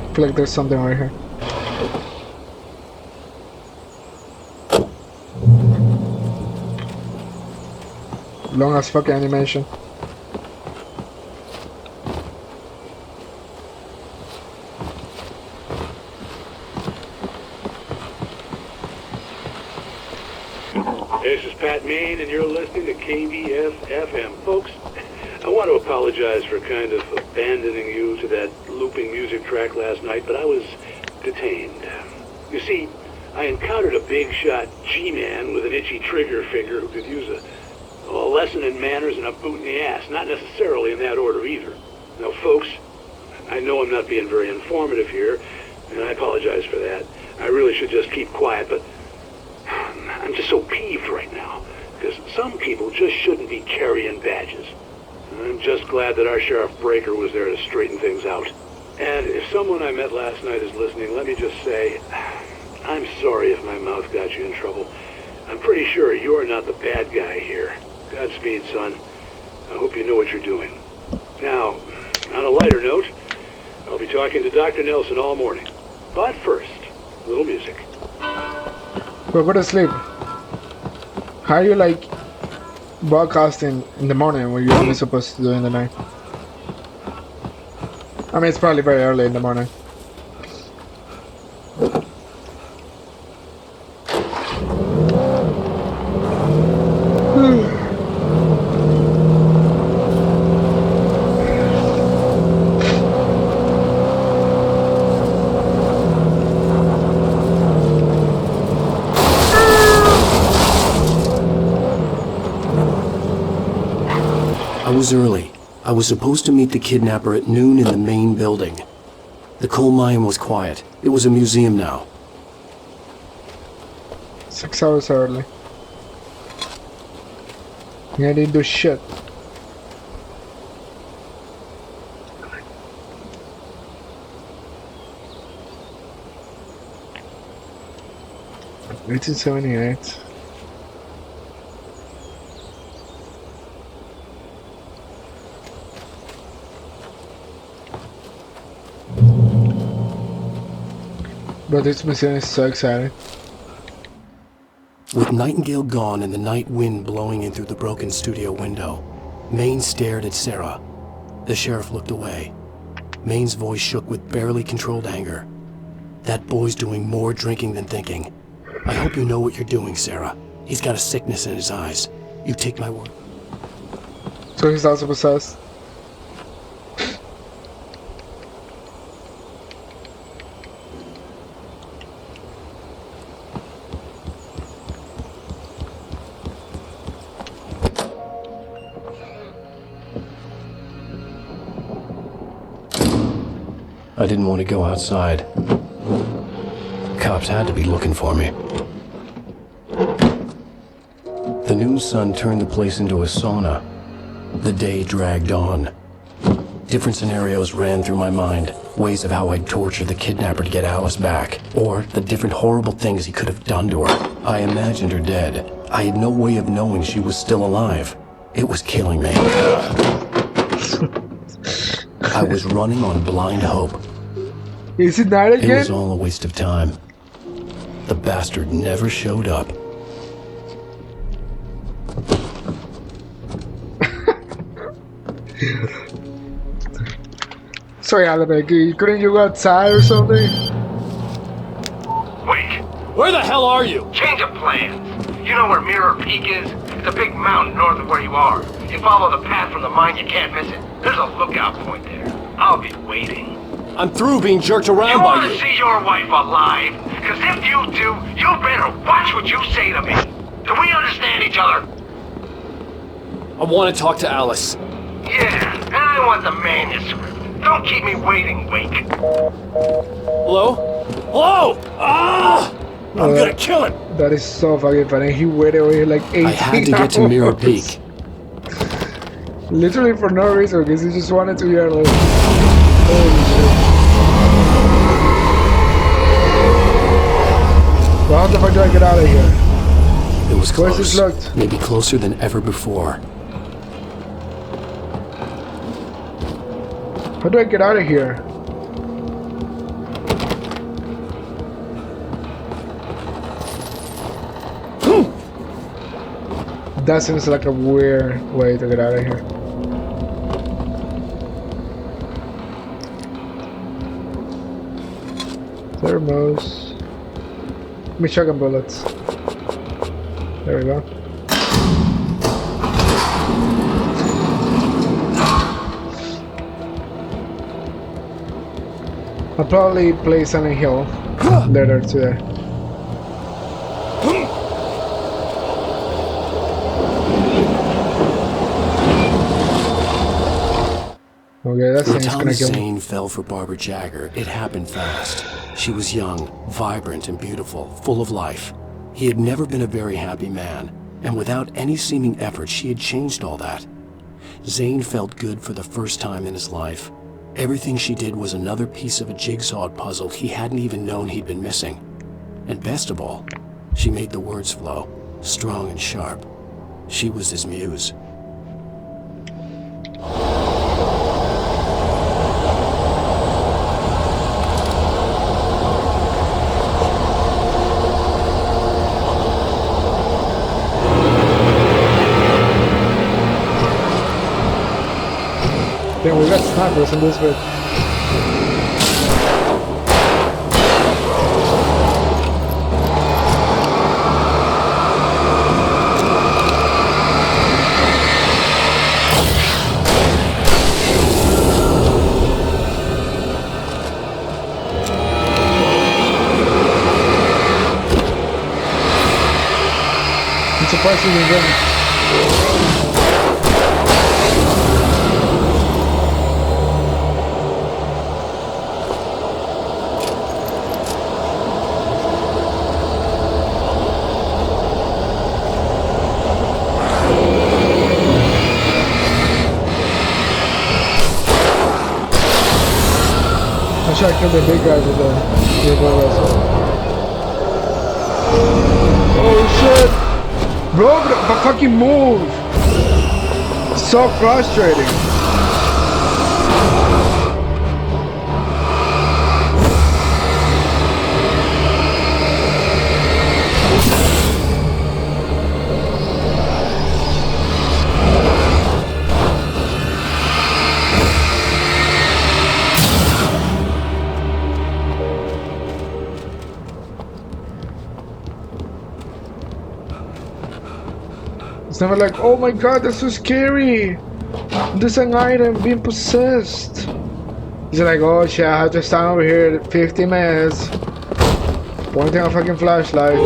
I feel like there's something right here. Long as fucking animation. This is Pat Main, and you're listening to KBS-FM. Folks, I want to apologize for kind of abandoning you to that looping music track last night, but I was detained. You see, I encountered a big-shot G-man with an itchy trigger finger who could use a lesson in manners and a boot in the ass. Not necessarily in that order either. Now, folks, I know I'm not being very informative here, and I apologize for that. I really should just keep quiet, but I'm just so peeved right now, because some people just shouldn't be carrying badges. I'm just glad that our Sheriff Breaker was there to straighten things out. And if someone I met last night is listening, let me just say, I'm sorry if my mouth got you in trouble. I'm pretty sure you're not the bad guy here. Godspeed, son. I hope you know what you're doing. Now, on a lighter note, I'll be talking to Dr. Nelson all morning. But first, a little music. Well, go to sleep. How are you like broadcasting in the morning when you're only supposed to do in the night? I mean, it's probably very early in the morning. I was early. I was supposed to meet the kidnapper at noon in the main building. The coal mine was quiet. It was a museum now. 6 hours early. Yeah, I didn't do shit. $1878. But this mission is so exciting. With Nightingale gone and the night wind blowing in through the broken studio window, Maine stared at Sarah. The sheriff looked away. Maine's voice shook with barely controlled anger. That boy's doing more drinking than thinking. I hope you know what you're doing, Sarah. He's got a sickness in his eyes. You take my word. So he's also possessed. I didn't want to go outside. Cops had to be looking for me. The noon sun turned the place into a sauna. The day dragged on. Different scenarios ran through my mind. Ways of how I'd torture the kidnapper to get Alice back. Or the different horrible things he could have done to her. I imagined her dead. I had no way of knowing she was still alive. It was killing me. I was running on blind hope. Is it night again? It was all a waste of time. The bastard never showed up. Sorry, Alabama, couldn't you go outside or something? Wait, Where the hell are you? change of plans. You know where Mirror Peak is? It's a big mountain north of where you are. You follow the path from the mine, you can't miss it. There's a lookout point there. I'll be waiting. I'm through being jerked You around want by to you. see your wife alive? Because if you do, you better watch what you say to me. Do we understand each other? I want to talk to Alice. Yeah, and I want the manuscript. Don't keep me waiting, Wake. Hello? Hello? Ah! I'm gonna kill him. That is so fucking funny. He waited over like 18 I had to get to Mirror Peak. Literally for no reason, because he just wanted to hear like, holy shit. Well, how the fuck do I get out of here? It was Where's close. this locked? Maybe closer than ever before. How do I get out of here? That seems like a weird way to get out of here. Thermos. Let me shotgun bullets. There we go. I'll probably play Silent Hill later today. Okay, that When thing's gonna Thomas kill me. Zane fell for Barbara Jagger, it happened fast. She was young, vibrant, and beautiful, full of life. He had never been a very happy man, and without any seeming effort, she had changed all that. Zane felt good for the first time in his life. Everything she did was another piece of a jigsaw puzzle he hadn't even known he'd been missing. And best of all, she made the words flow, strong and sharp. She was his muse. Damn, we got snipers in this bit. I'm surprised you didn't get me. try to kill the big guy with the oh shit! Bro, but fucking move! So frustrating. It's never like, oh my god, that's so scary. There's an item being possessed. He's like, oh shit, I have to stand over here 50 minutes pointing a fucking flashlight.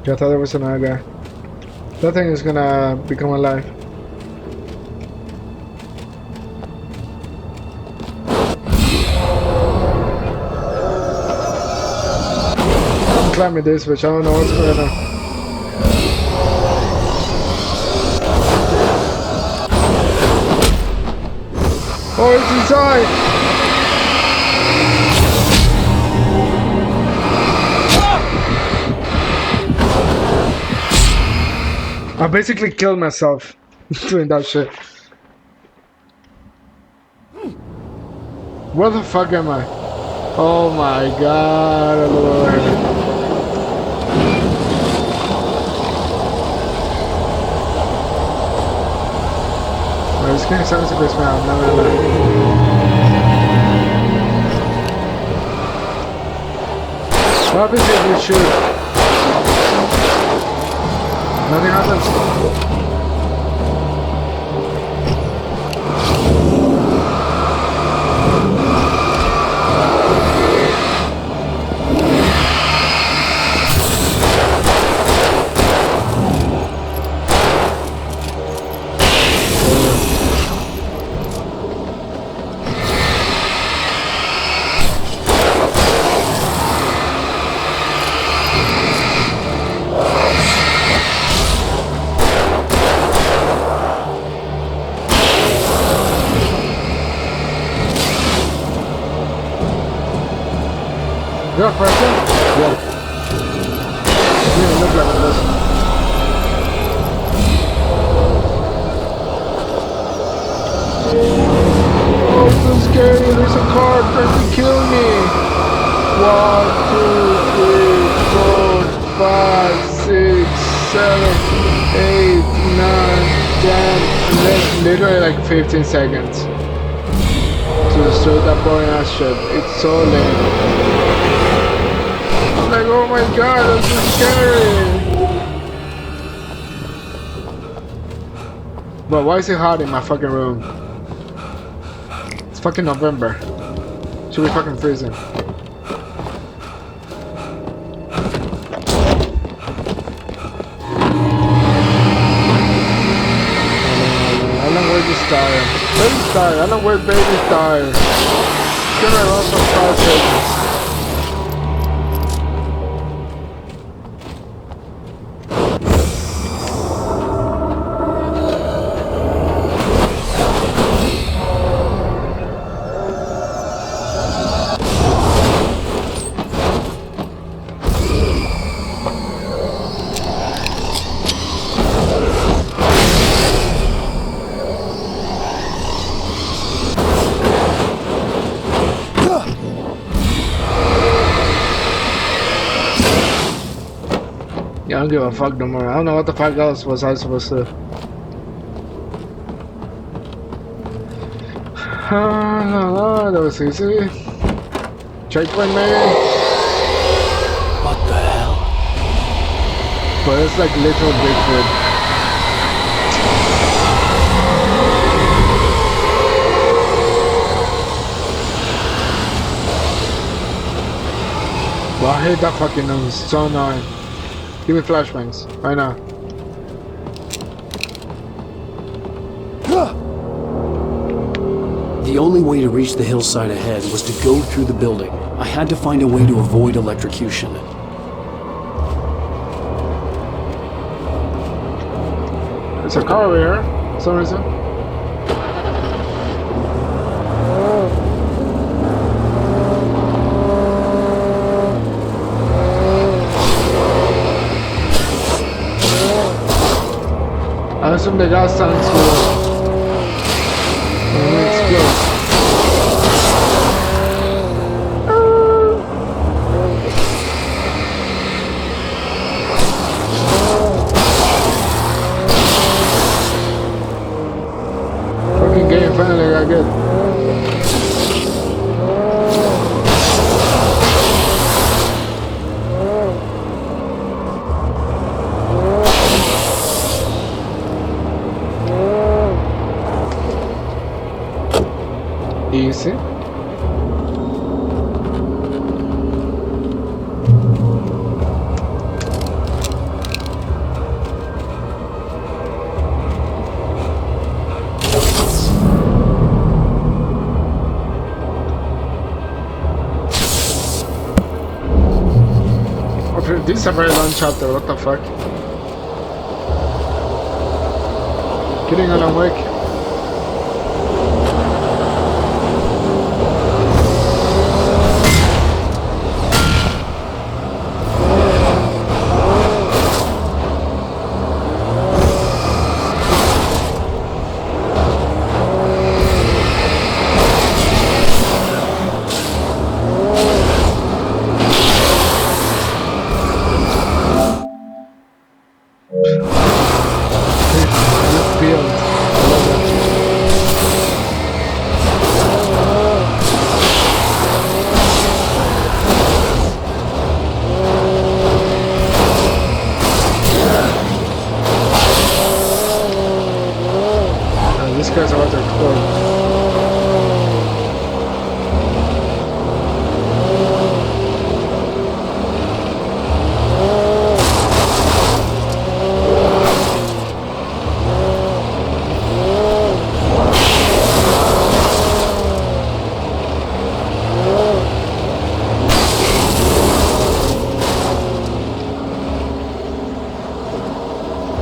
I thought there was another guy. That thing is gonna become alive. Climbing this, which I don't know what's going on. Oh, it's inside! I basically killed myself doing that shit. Where the fuck am I? Oh my god, Lord. This game sounds like this man. No. What happens if you shoot? Nothing happens. Good person? Yeah. Didn't look like this. Oh, so scary. There's a car trying to kill me. 1, 2, 3, 4, 5, 6, 7, 8, 9, 10. And that's literally like 15 seconds to destroy that boring ass ship. It's so lame. Like, oh my god, that's so scary! But why is it hot in my fucking room? It's fucking November. Should be fucking freezing. I don't wear this tire. Baby's tire. I don't wear baby's tire. It's gonna run for 5 seconds. I don't give a fuck no more. I don't know what the fuck else was I supposed to do. That was easy. Checkpoint maybe? What the hell? But it's like little Bigfoot. Well, I hate that fucking noise. It's so annoying. Give me flashbangs right now. The only way to reach the hillside ahead was to go through the building. I had to find a way to avoid electrocution. There's a car over here, for some reason. I assume the gas tanks will explode. Fucking game finally got good. Easy. Okay, this is a very long chapter, what the fuck? Getting Alan Wake. This guy's about to explode.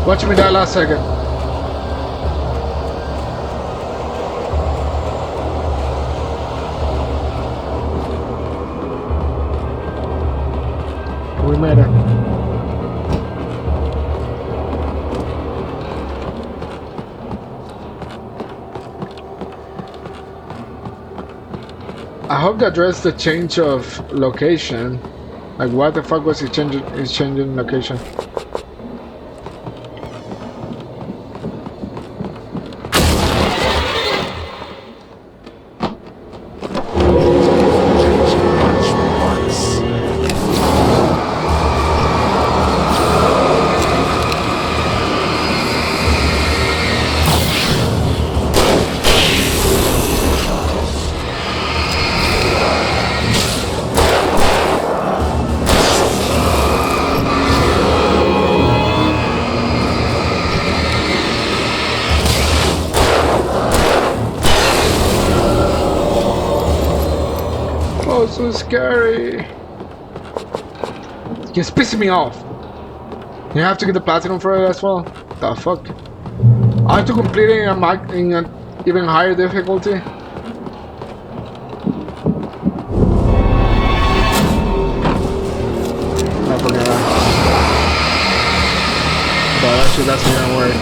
Watch me die last second. We made it. I hope they address the change of location. Like, what the fuck was he changing location? Oh, so scary. It's pissing me off. You have to get the platinum for it as well? The fuck? I have to complete it in an even higher difficulty? I forget that. But actually that's not gonna work.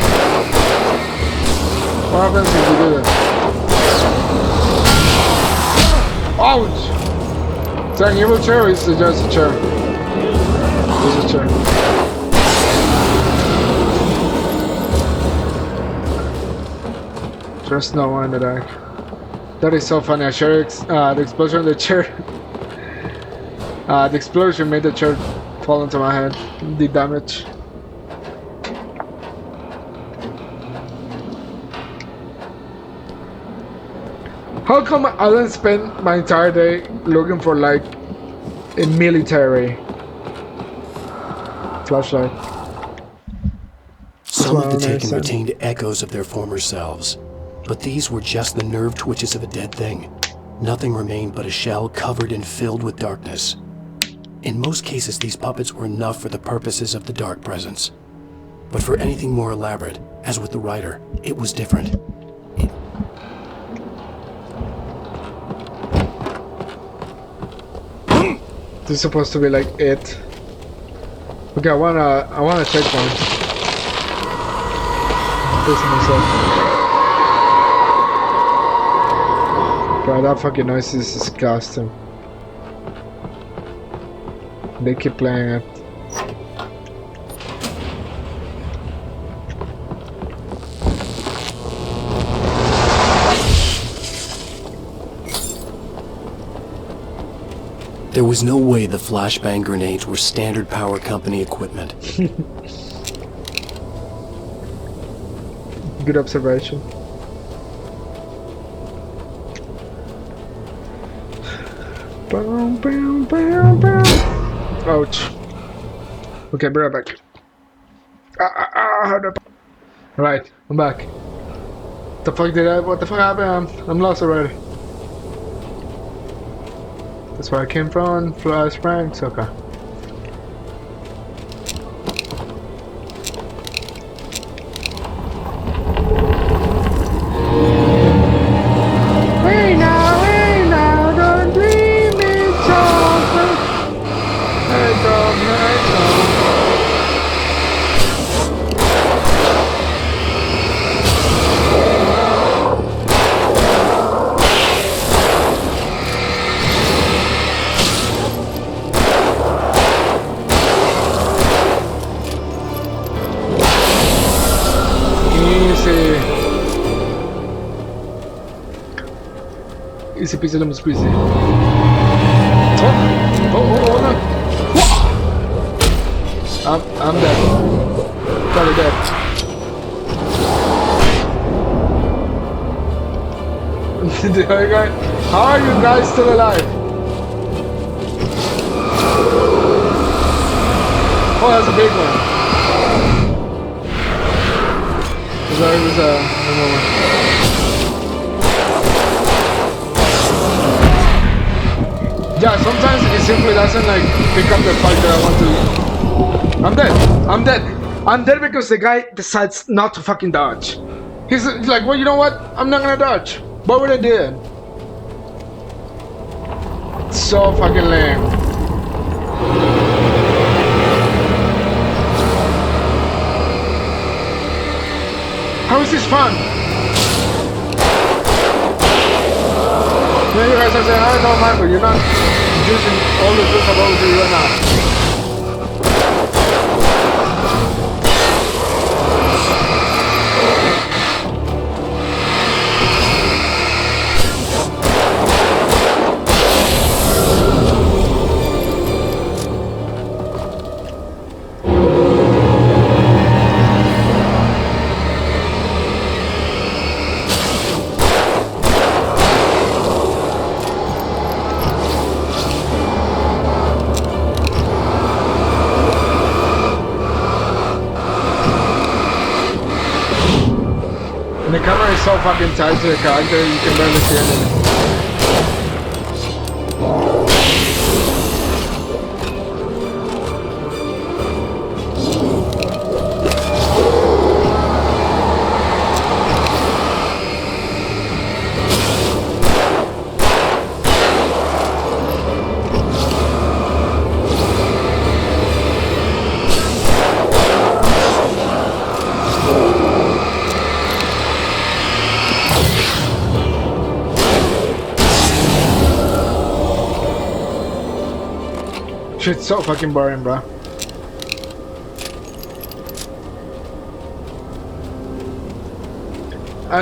What happens if you do that? Ouch! Is that an evil chair or is it just a chair? It's a chair. There's no one in the deck. That is so funny. I share the explosion of the chair. The explosion made the chair fall into my head. The damage. How come I didn't spend my entire day looking for like a military flashlight? Some of the Taken retained echoes of their former selves. But these were just the nerve twitches of a dead thing. Nothing remained but a shell covered and filled with darkness. In most cases, these puppets were enough for the purposes of the dark presence. But for anything more elaborate, as with the writer, it was different. This is supposed to be like it. Okay, I wanna check one. This myself. Bro, that fucking noise is disgusting. They keep playing it. There was no way the flashbang grenades were Standard Power Company equipment. Good observation. Boom, boom, boom, boom. Ouch. Okay, be right back. Right, I'm back. What the fuck happened? I'm lost already. That's where I came from, flashbangs, okay. Hey now, don't dream it's over. Hey, Easy peasy lemon squeezy. Oh no! I'm dead. Probably dead. How are you guys still alive? Oh, that's a big one. Sorry, it was a moment. Yeah, sometimes it simply doesn't like pick up the fact that I want to. I'm dead. I'm dead because the guy decides not to fucking dodge. He's like, well, you know what? I'm not gonna dodge. What would I do? So fucking lame. How is this fun? You guys are saying, I don't know, Michael, you're not using all the tools about you right now. And the camera is so fucking tight to the character, you can barely see anything. Shit's so fucking boring, bro.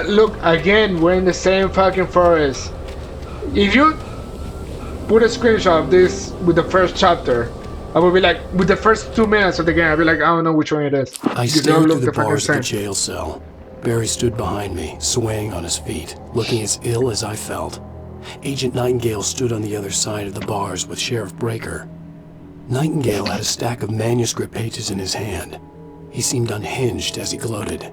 Look, again, we're in the same fucking forest. If you put a screenshot of this with the first chapter, I would be like, with the first 2 minutes of the game, I'd be like, I don't know which one it is. I stared through the bars of the jail cell. Barry stood behind me, swaying on his feet, looking as ill as I felt. Agent Nightingale stood on the other side of the bars with Sheriff Breaker. Nightingale had a stack of manuscript pages in his hand. He seemed unhinged as he gloated.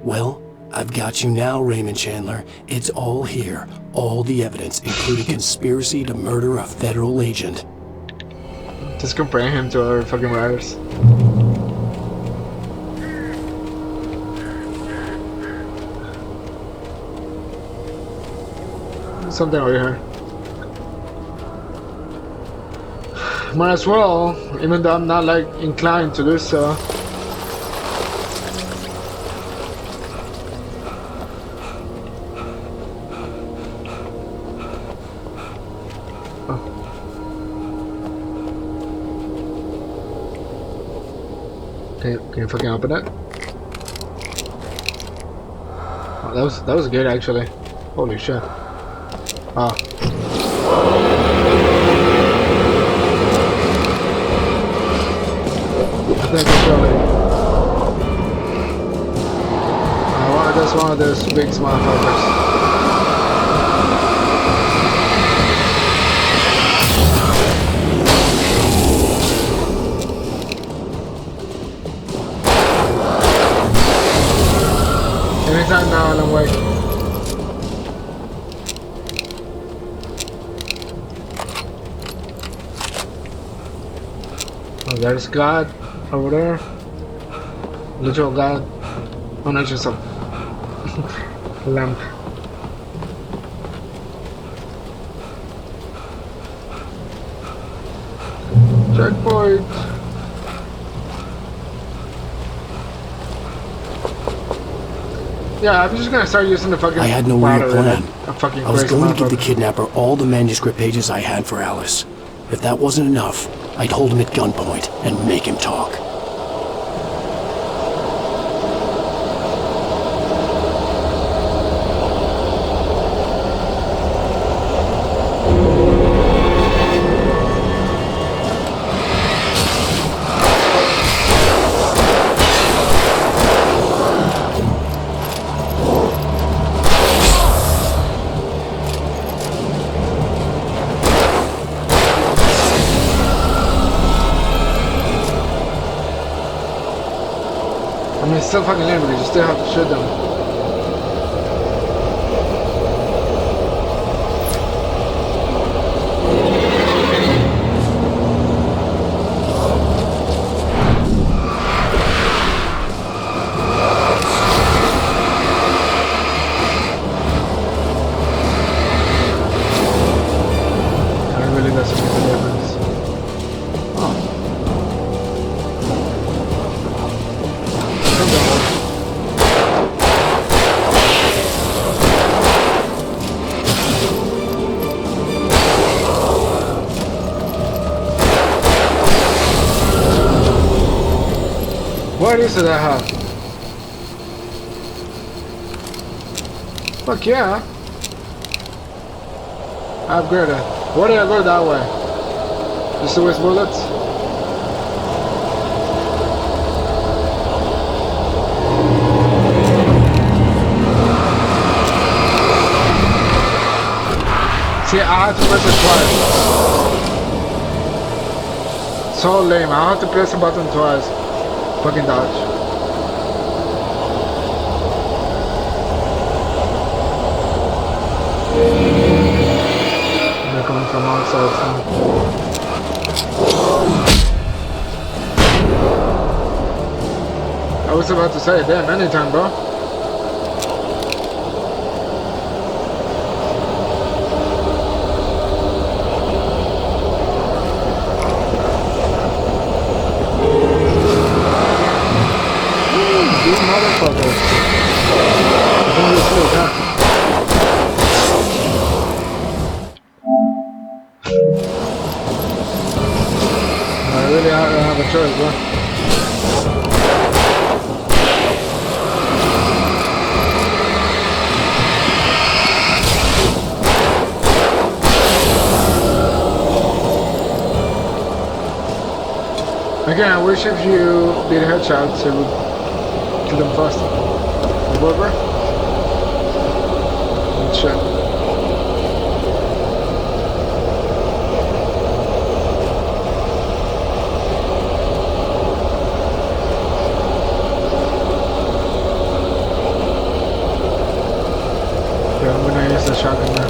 Well, I've got you now, Raymond Chandler. It's all here. All the evidence, including conspiracy to murder a federal agent. Just comparing him to other fucking writers. Something over here. Might as well, even though I'm not like inclined to do so. Can you fucking open it? Oh, that was good actually. Holy shit. Ah. I think it's really. That's one of those big motherfuckers. Anytime now, and I'm like, oh, there's God over there. Literal God. Oh, not just a lamp. Checkpoint. Yeah, I'm just gonna start using the fucking. I had no real plan. I was going to give the kidnapper all the manuscript pages I had for Alice. If that wasn't enough, I'd hold him at gunpoint and make him talk. I mean, it's still fucking lame, but you still have to shoot them. It really doesn't make a difference. Oh. What is it I have? Fuck yeah. I upgraded. Why did I go that way? Just to waste bullets? See, I have to press it twice. So lame. I have to press the button twice. Fucking dodge. They're coming from outside. I was about to say, damn, anytime, bro. I really don't have a choice, bro. Again, I wish if you did headshots, it would kill them faster. Revolver? Shit. Okay, I'm gonna use the shotgun now.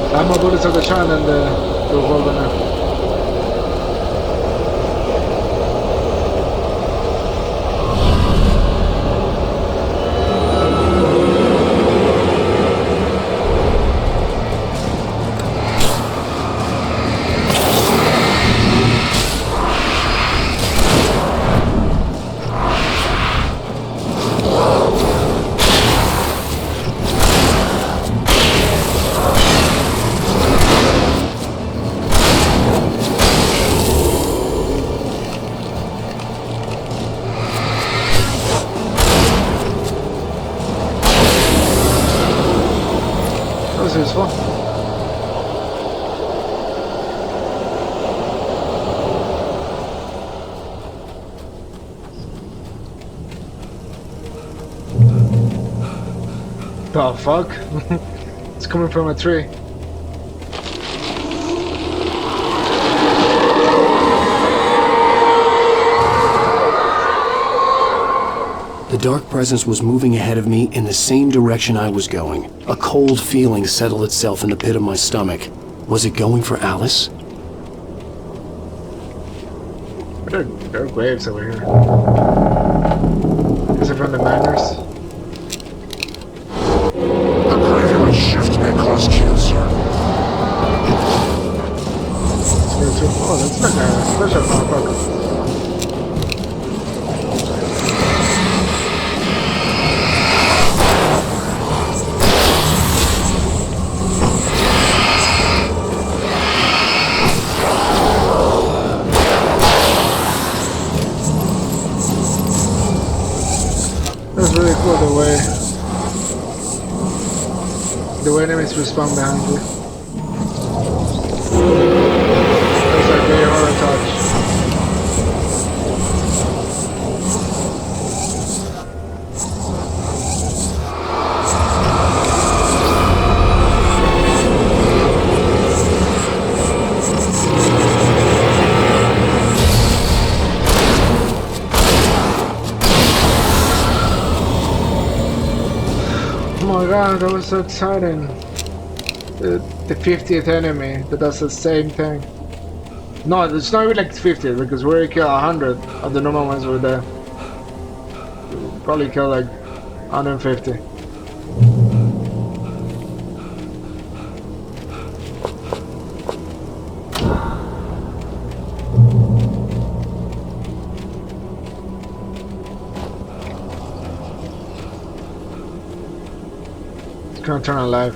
I have more bullets of the shotgun than the revolver now. Useful. The fuck? It's coming from a tree. The dark presence was moving ahead of me in the same direction I was going. A cold feeling settled itself in the pit of my stomach. Was it going for Alice? There are graves over here. Is it from the miners? The graveyard shift may cause cancer. Oh, that's like a special motherfucker. That's really cool the way enemies respawn behind you. That's like very hard to touch. Oh my god, that was so exciting. The 50th enemy that does the same thing. No, it's not even like 50 because we already killed 100 of the normal ones over there. We'll probably kill like 150. It's gonna turn alive.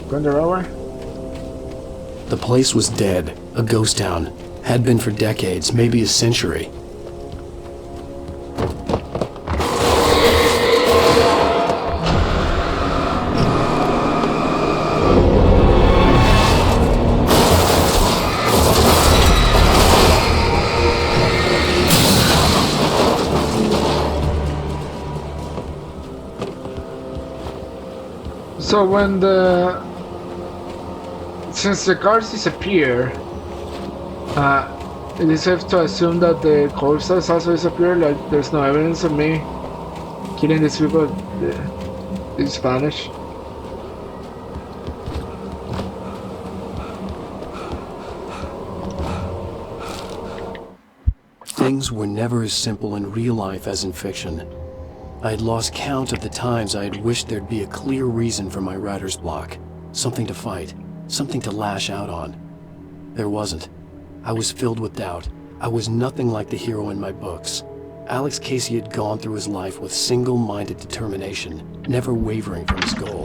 Going the right way? The place was dead, a ghost town. Had been for decades, maybe a century. So since the guards disappear, it is safe to assume that the corpses also disappear. Like there's no evidence of me killing these people in Spanish. Things were never as simple in real life as in fiction. I had lost count of the times I had wished there'd be a clear reason for my writer's block. Something to fight, something to lash out on. There wasn't. I was filled with doubt. I was nothing like the hero in my books. Alex Casey had gone through his life with single-minded determination, never wavering from his goal.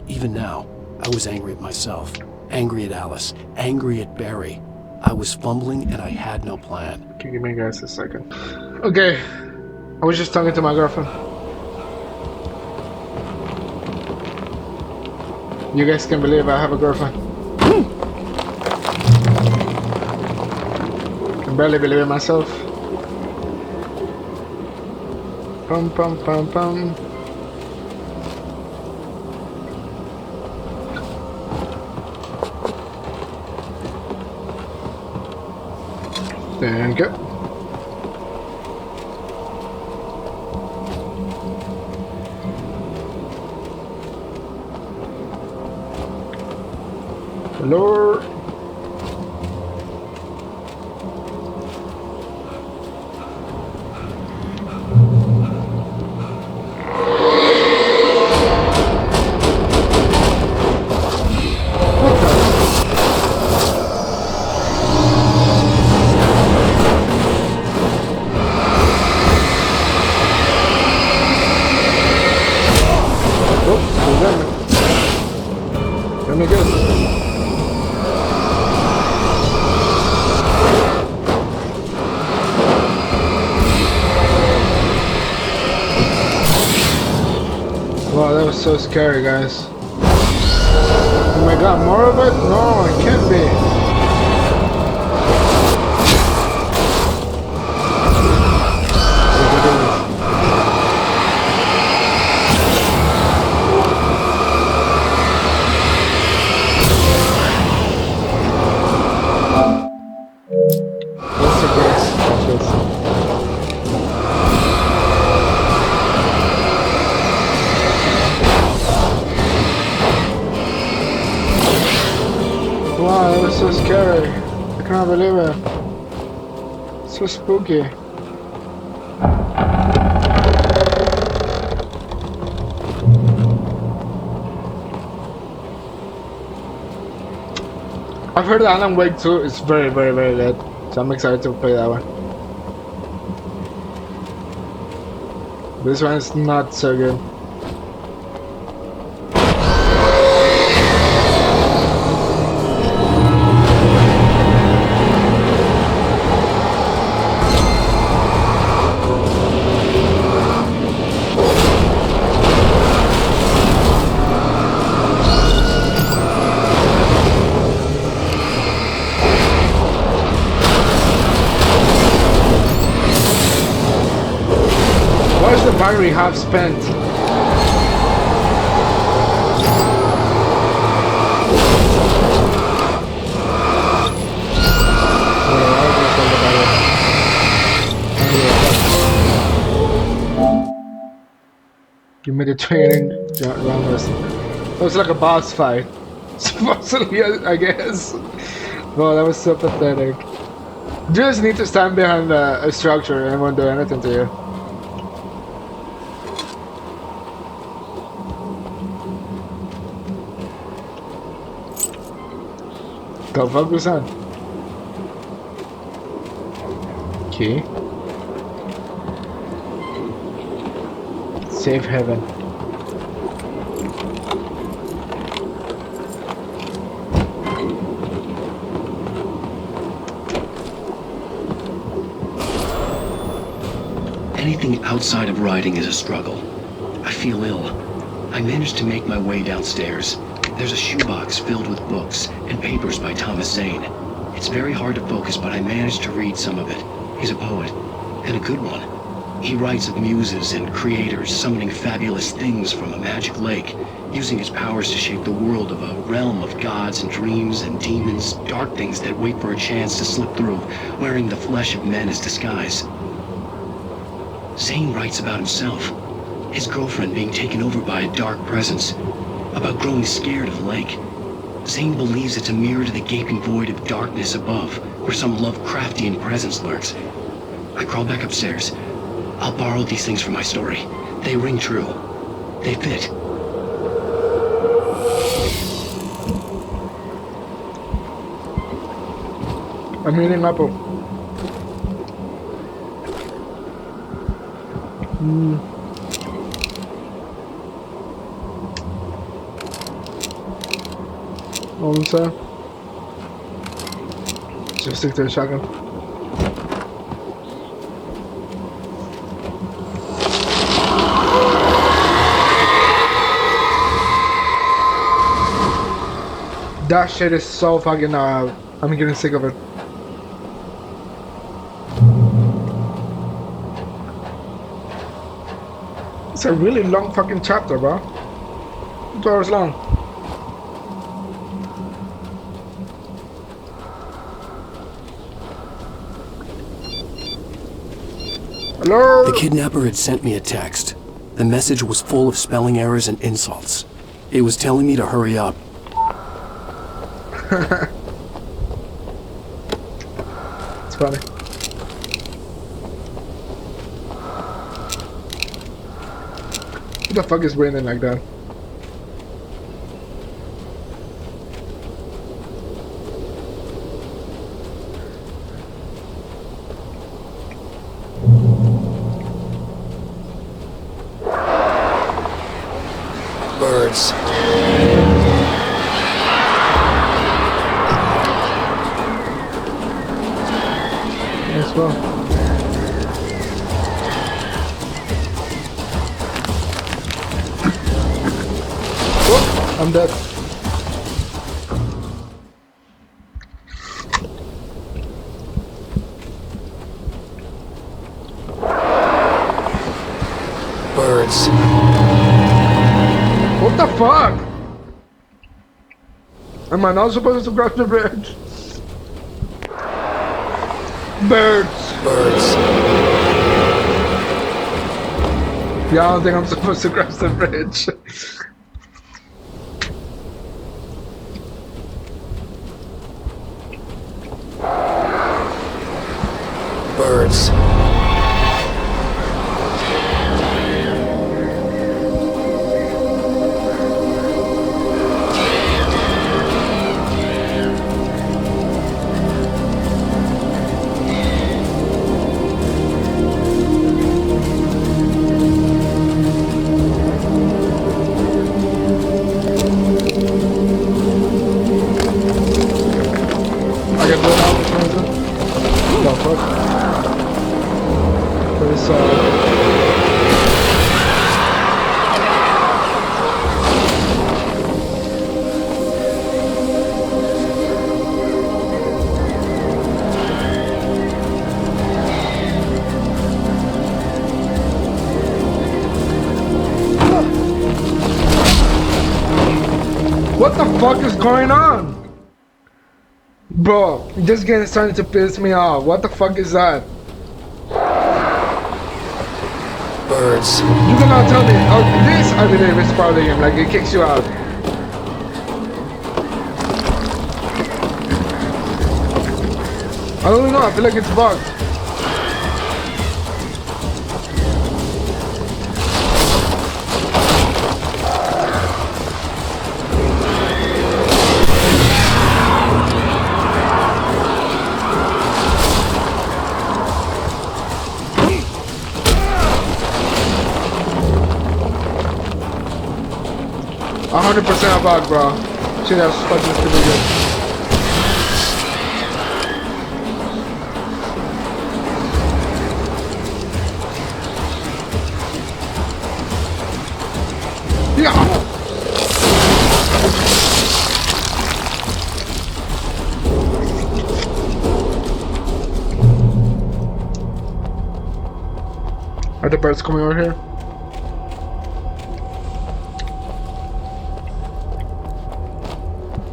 Even now, I was angry at myself, angry at Alice, angry at Barry. I was fumbling and I had no plan. Okay, give me guys a second. Okay, I was just talking to my girlfriend. You guys can believe I have a girlfriend. I can barely believe it myself. Pum pum pum pum. Thank you. Hello. Let me go. Wow, that was so scary, guys. Oh my god, more of it? No, it can't be. Wow, that was so scary. I cannot believe it. So spooky. I've heard Alan Wake 2 is very, very, very good. So I'm excited to play that one. This one is not so good. Where's the battery half spent? You made a training round. That was like a boss fight. Supposedly, I guess. Well, that was so pathetic. You just need to stand behind a structure and it won't do anything to you. Go focus on. Key. Safe haven. Anything outside of riding is a struggle. I feel ill. I managed to make my way downstairs. There's a shoebox filled with books and papers by Thomas Zane. It's very hard to focus, but I managed to read some of it. He's a poet, and a good one. He writes of muses and creators summoning fabulous things from a magic lake, using his powers to shape the world of a realm of gods and dreams and demons, dark things that wait for a chance to slip through, wearing the flesh of men as disguise. Zane writes about himself, his girlfriend being taken over by a dark presence, about growing scared of the lake. Zane believes it's a mirror to the gaping void of darkness above, where some Lovecraftian presence lurks. I crawl back upstairs. I'll borrow these things for my story. They ring true. They fit. I'm eating apple. Also, just stick to the shotgun. That shit is so fucking I'm getting sick of it. It's a really long fucking chapter, bro. 2 hours long. Hello? The kidnapper had sent me a text. The message was full of spelling errors and insults. It was telling me to hurry up. It's funny. Who the fuck is raining like that? Birds. As well. Oh, I'm dead. Birds. What the fuck? Am I not supposed to cross the bridge? Birds. Birds. Yeah, I don't think I'm supposed to cross the bridge. Birds. What the fuck is going on? Bro, this game is starting to piss me off. What the fuck is that? Birds. You cannot tell me. Oh, this, I believe, is part of the game. Like, it kicks you out. I don't know. I feel like it's bugged. A 100% bug, bro. Shit, that's fucking stupid good. Yeah. Are the birds coming over here?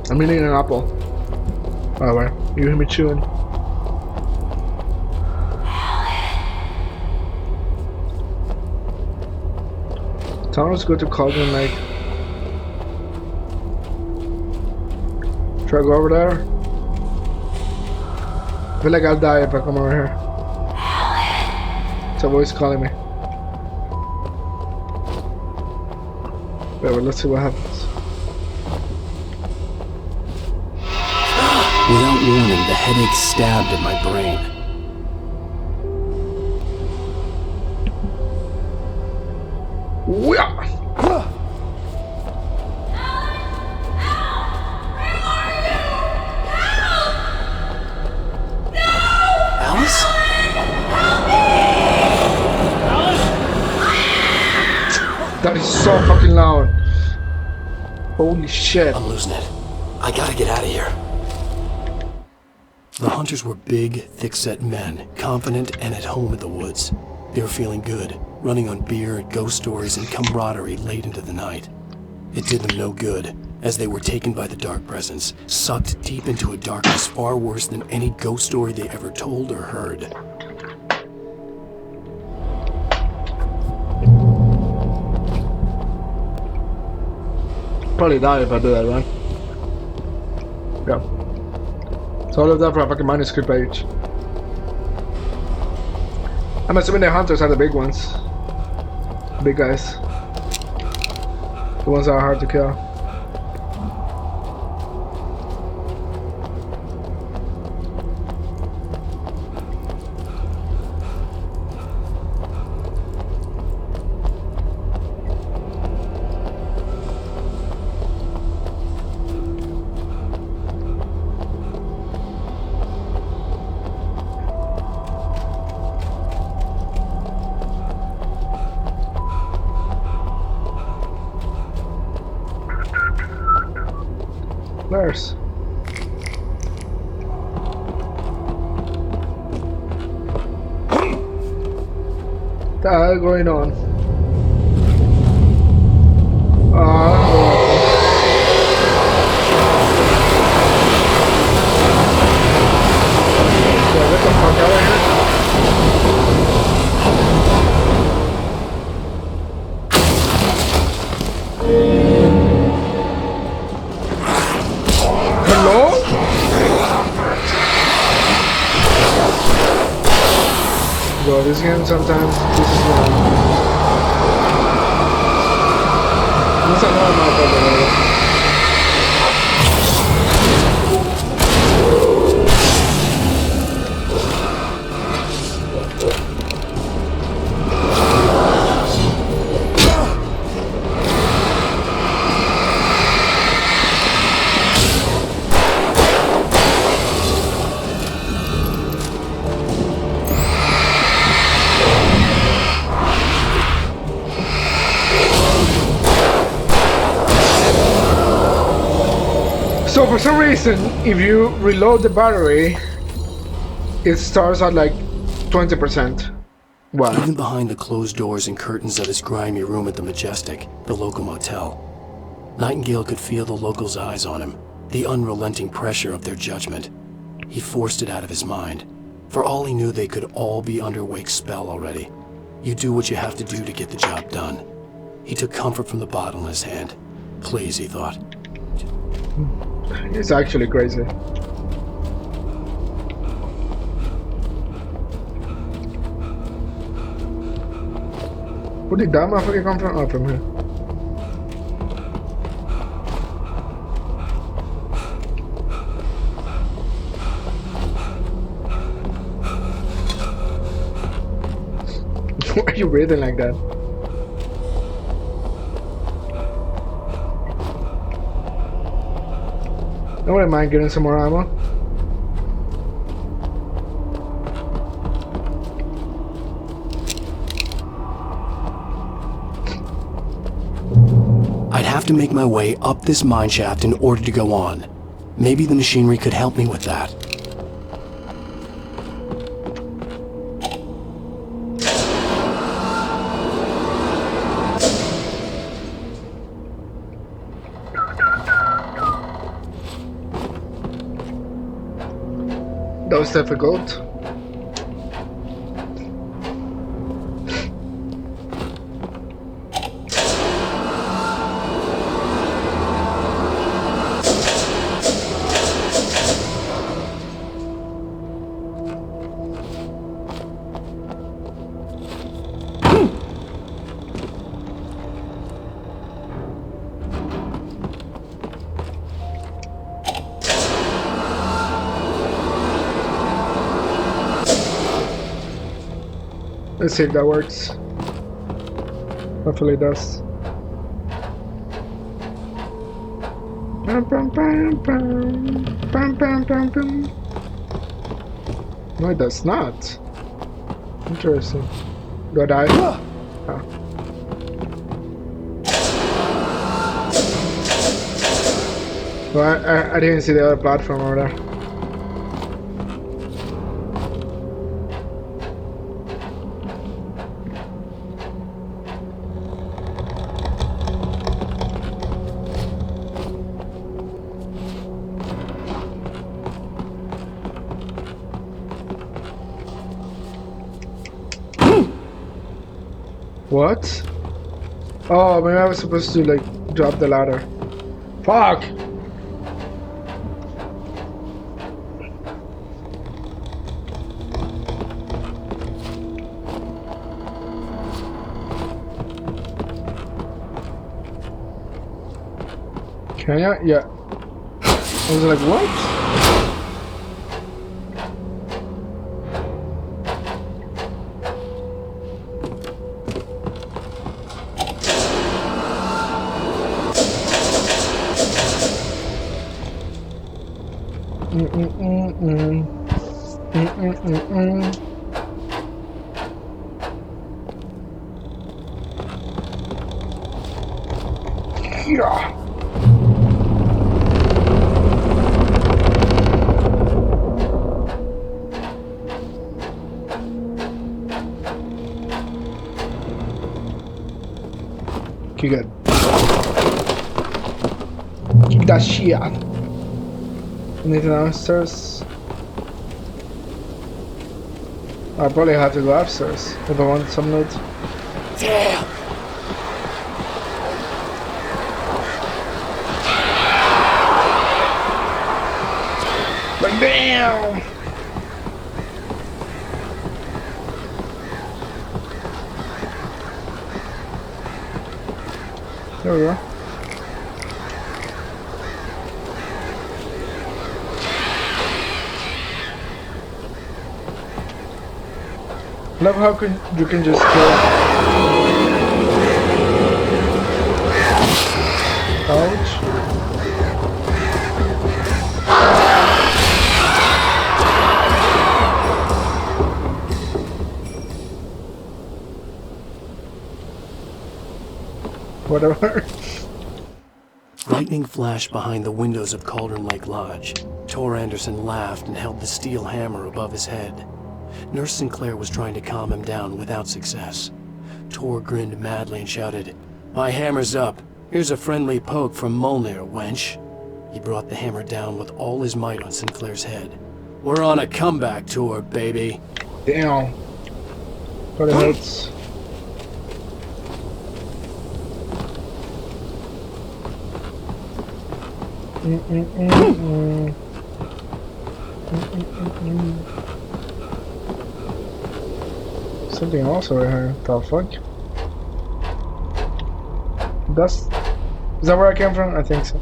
I'm eating an apple. By the way, you hear me chewing. Thomas, go to Cauldron Lake. Should I go over there? I feel like I'll die if I come over here. It's a voice calling me. Wait, let's see what happens. Without warning, the headache stabbed at my brain. Alice? That is so fucking loud. Holy shit. I'm losing it. I gotta get out of here. The hunters were big, thick-set men, confident and at home in the woods. They were feeling good, running on beer, ghost stories, and camaraderie late into the night. It did them no good, as they were taken by the dark presence, sucked deep into a darkness far worse than any ghost story they ever told or heard. Probably die if I do that, right? Yeah. So all of that for a fucking manuscript page. I'm assuming the hunters are the big ones. Big guys. The ones that are hard to kill. Where's? What the hell going on? Get the fuck out of here. Bro, this game sometimes pisses me off. At least I know I'm not better. So for some reason, if you reload the battery, it starts at like 20%. Wow. Even behind the closed doors and curtains of his grimy room at the Majestic, the local motel, Nightingale could feel the locals' eyes on him, the unrelenting pressure of their judgment. He forced it out of his mind. For all he knew, they could all be under Wake's spell already. You do what you have to do to get the job done. He took comfort from the bottle in his hand. Please, he thought. It's actually crazy. Where did that motherfucker come from? Oh, from here. Why are you breathing like that? I wouldn't mind getting some more ammo. I'd have to make my way up this mine shaft in order to go on. Maybe the machinery could help me with that. That was difficult. Let's see if that works. Hopefully it does. No, it does not. Interesting. Do I die? Oh. Well, I didn't see the other platform over there. What? Oh, maybe I was supposed to like drop the ladder. Fuck! Can I? Yeah. I was like, what? Yeah. Okay, good. Keep that shit. Anything downstairs? I probably have to go upstairs if I want some loot. Damn! But damn! There we go. Love how you can just kill. Ouch. Whatever. Lightning flashed behind the windows of Cauldron Lake Lodge. Tor Anderson laughed and held the steel hammer above his head. Nurse Sinclair was trying to calm him down without success. Tor grinned madly and shouted, "My hammer's up. Here's a friendly poke from Molnir, wench." He brought the hammer down with all his might on Sinclair's head. "We're on a comeback tour, baby." Damn. But it hurts. Something else over here. The fuck? Is that where I came from? I think so.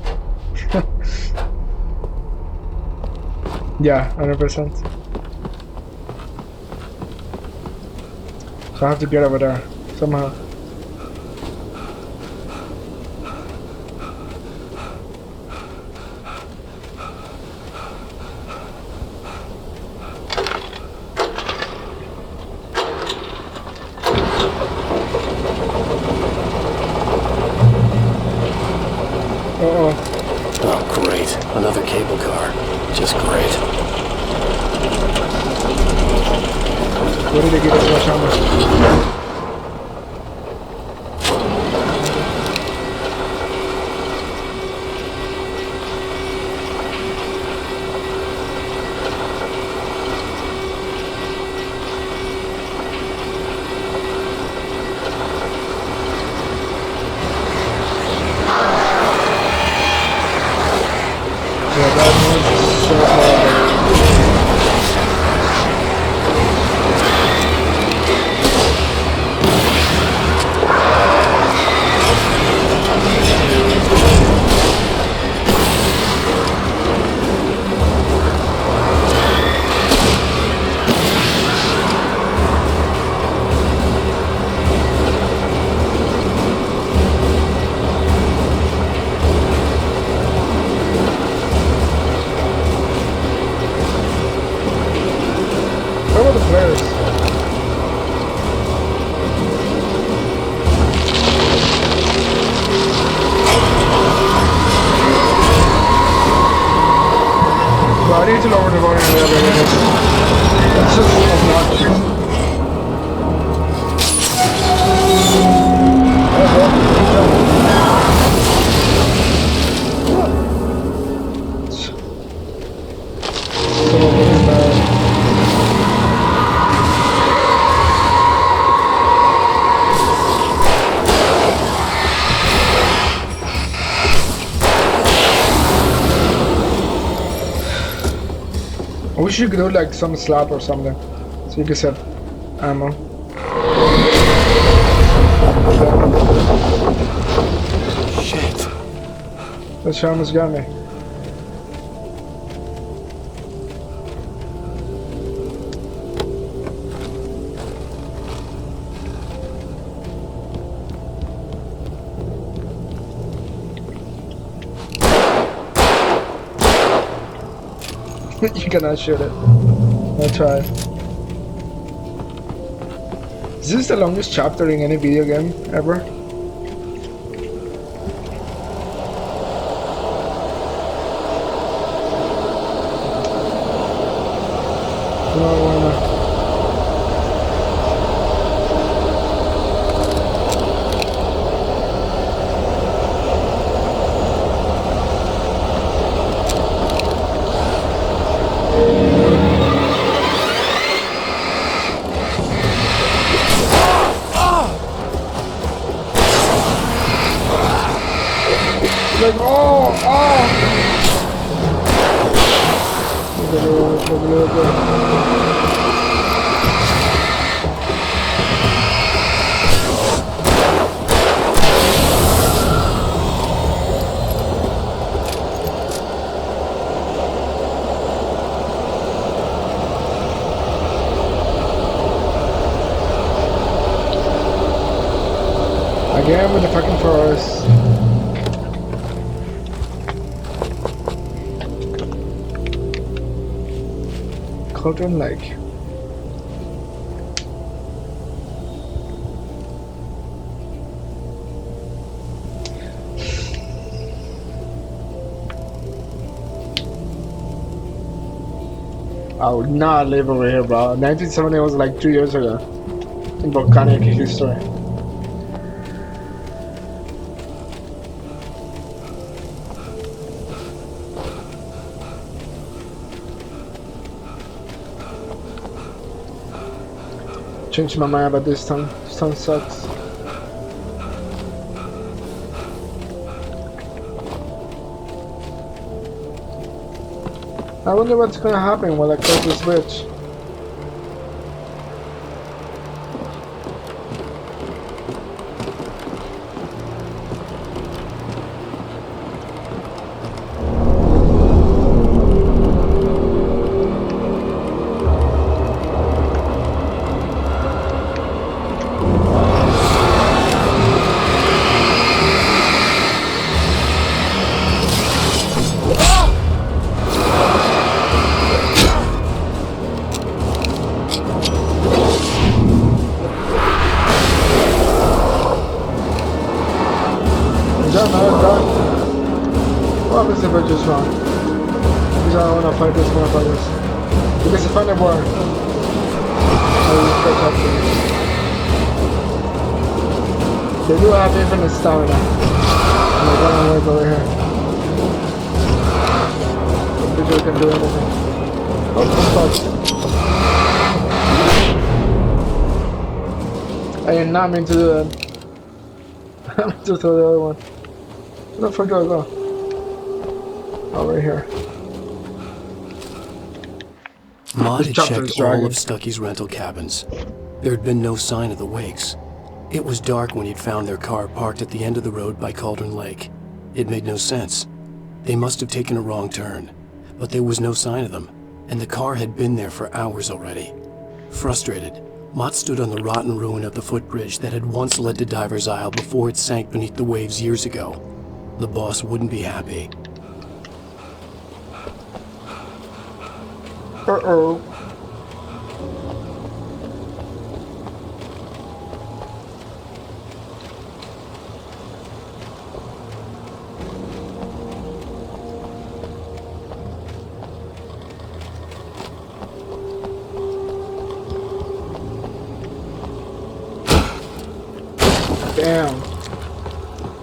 Yeah, 100%. So I have to get over there somehow. Oh, great. Another cable car. Just great. Where did they get us much armor? I need to lower the volume a little bit. It's just obnoxious. wish you could do like some slap or something, so you could save ammo. Shit. That shit almost got me. You cannot shoot it. I'll try. Is this the longest chapter in any video game ever? No, why not? Like, again with the fucking forest. Cauldron Lake. I would not live over here, bro. 1970 was like 2 years ago in volcanic history. Changed my mind about this town. This town sucks. I wonder what's gonna happen while I cross this bridge. What happens if I just run? Because I don't want to fight this motherfuckers. Because if I never I will catch up to you. They do have infinite stamina. And I don't want to go over here. The video can do anything. Oh, fuck. I did not mean to do that. I meant to throw the other one. Where the fuck do I go? Over here. Maud had checked all of Stucky's rental cabins. There had been no sign of the Wakes. It was dark when he'd found their car parked at the end of the road by Cauldron Lake. It made no sense. They must have taken a wrong turn, but there was no sign of them, and the car had been there for hours already. Frustrated, Mott stood on the rotten ruin of the footbridge that had once led to Diver's Isle before it sank beneath the waves years ago. The boss wouldn't be happy. Uh-oh. Damn.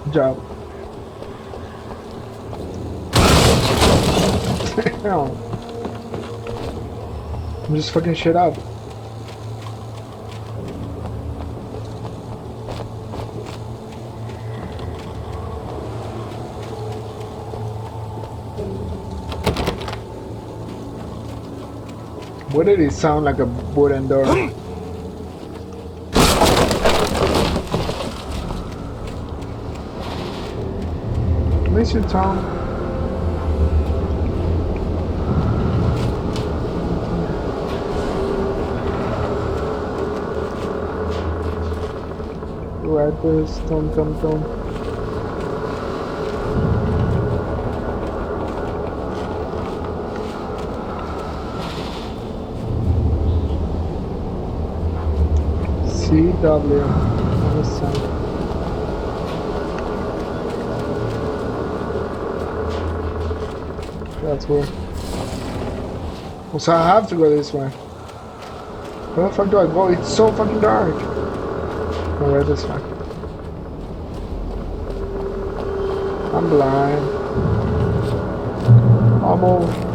Good job. Damn. I'm just fucking shit up. What did it sound like a wooden door? Miss you, Tom. Right this, Tom. CW. That's weird. So I have to go this way. Where the fuck do I go? It's so fucking dark. Oh, right this way. I'm blind. Almost.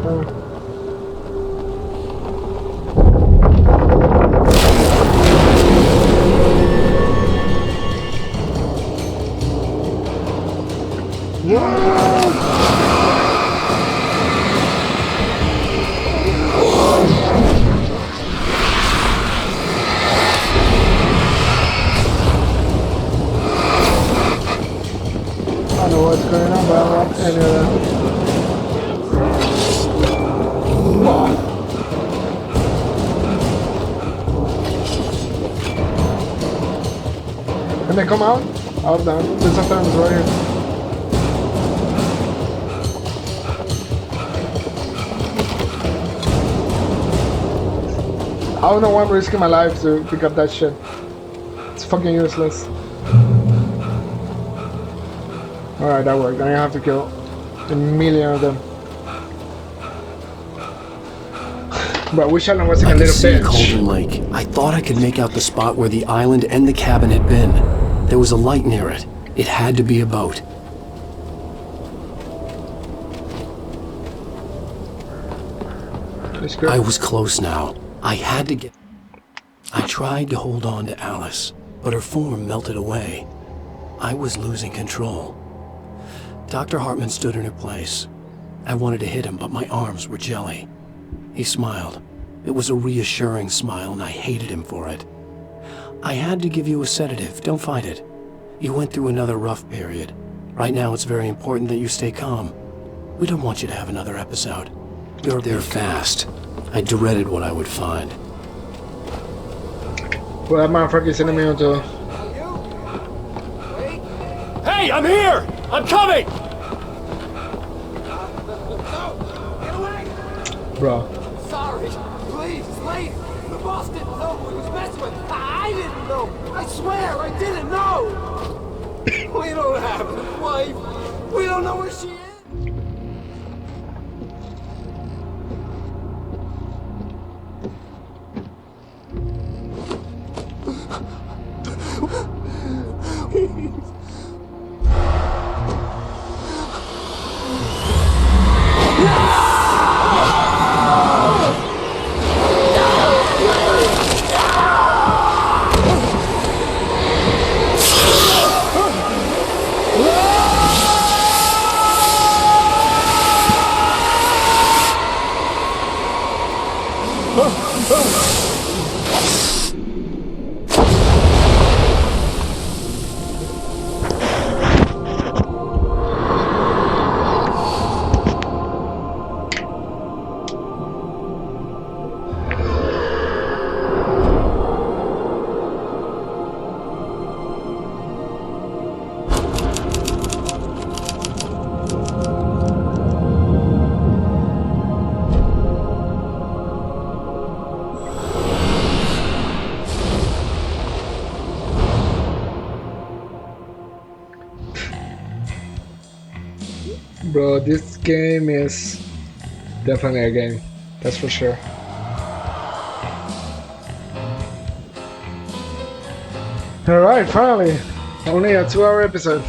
Bum. I don't know what's going on, but I don't want any of that. Can they come out? Out of them. There's a fence right here. I don't know why I'm risking my life to pick up that shit. It's fucking useless. Alright, that worked. I have to kill a million of them. But I wish I wasn't a little bitch. Cauldron Lake. I thought I could make out the spot where the island and the cabin had been. There was a light near it. It had to be a boat. I was close now. I had to get... I tried to hold on to Alice, but her form melted away. I was losing control. Dr. Hartman stood in her place. I wanted to hit him, but my arms were jelly. He smiled. It was a reassuring smile, and I hated him for it. I had to give you a sedative. Don't fight it. You went through another rough period. Right now, it's very important that you stay calm. We don't want you to have another episode. You're there fast. I dreaded what I would find. Well, that motherfucker's sending me onto... Hey, I'm here! I'm coming! Bro. Sorry. Please, it's late. The boss didn't know who he was messing with. I didn't know. I swear, I didn't know. We don't have a wife. We don't know where she is. Bro, this game is definitely a game, that's for sure. Alright, finally, only a 2-hour episode.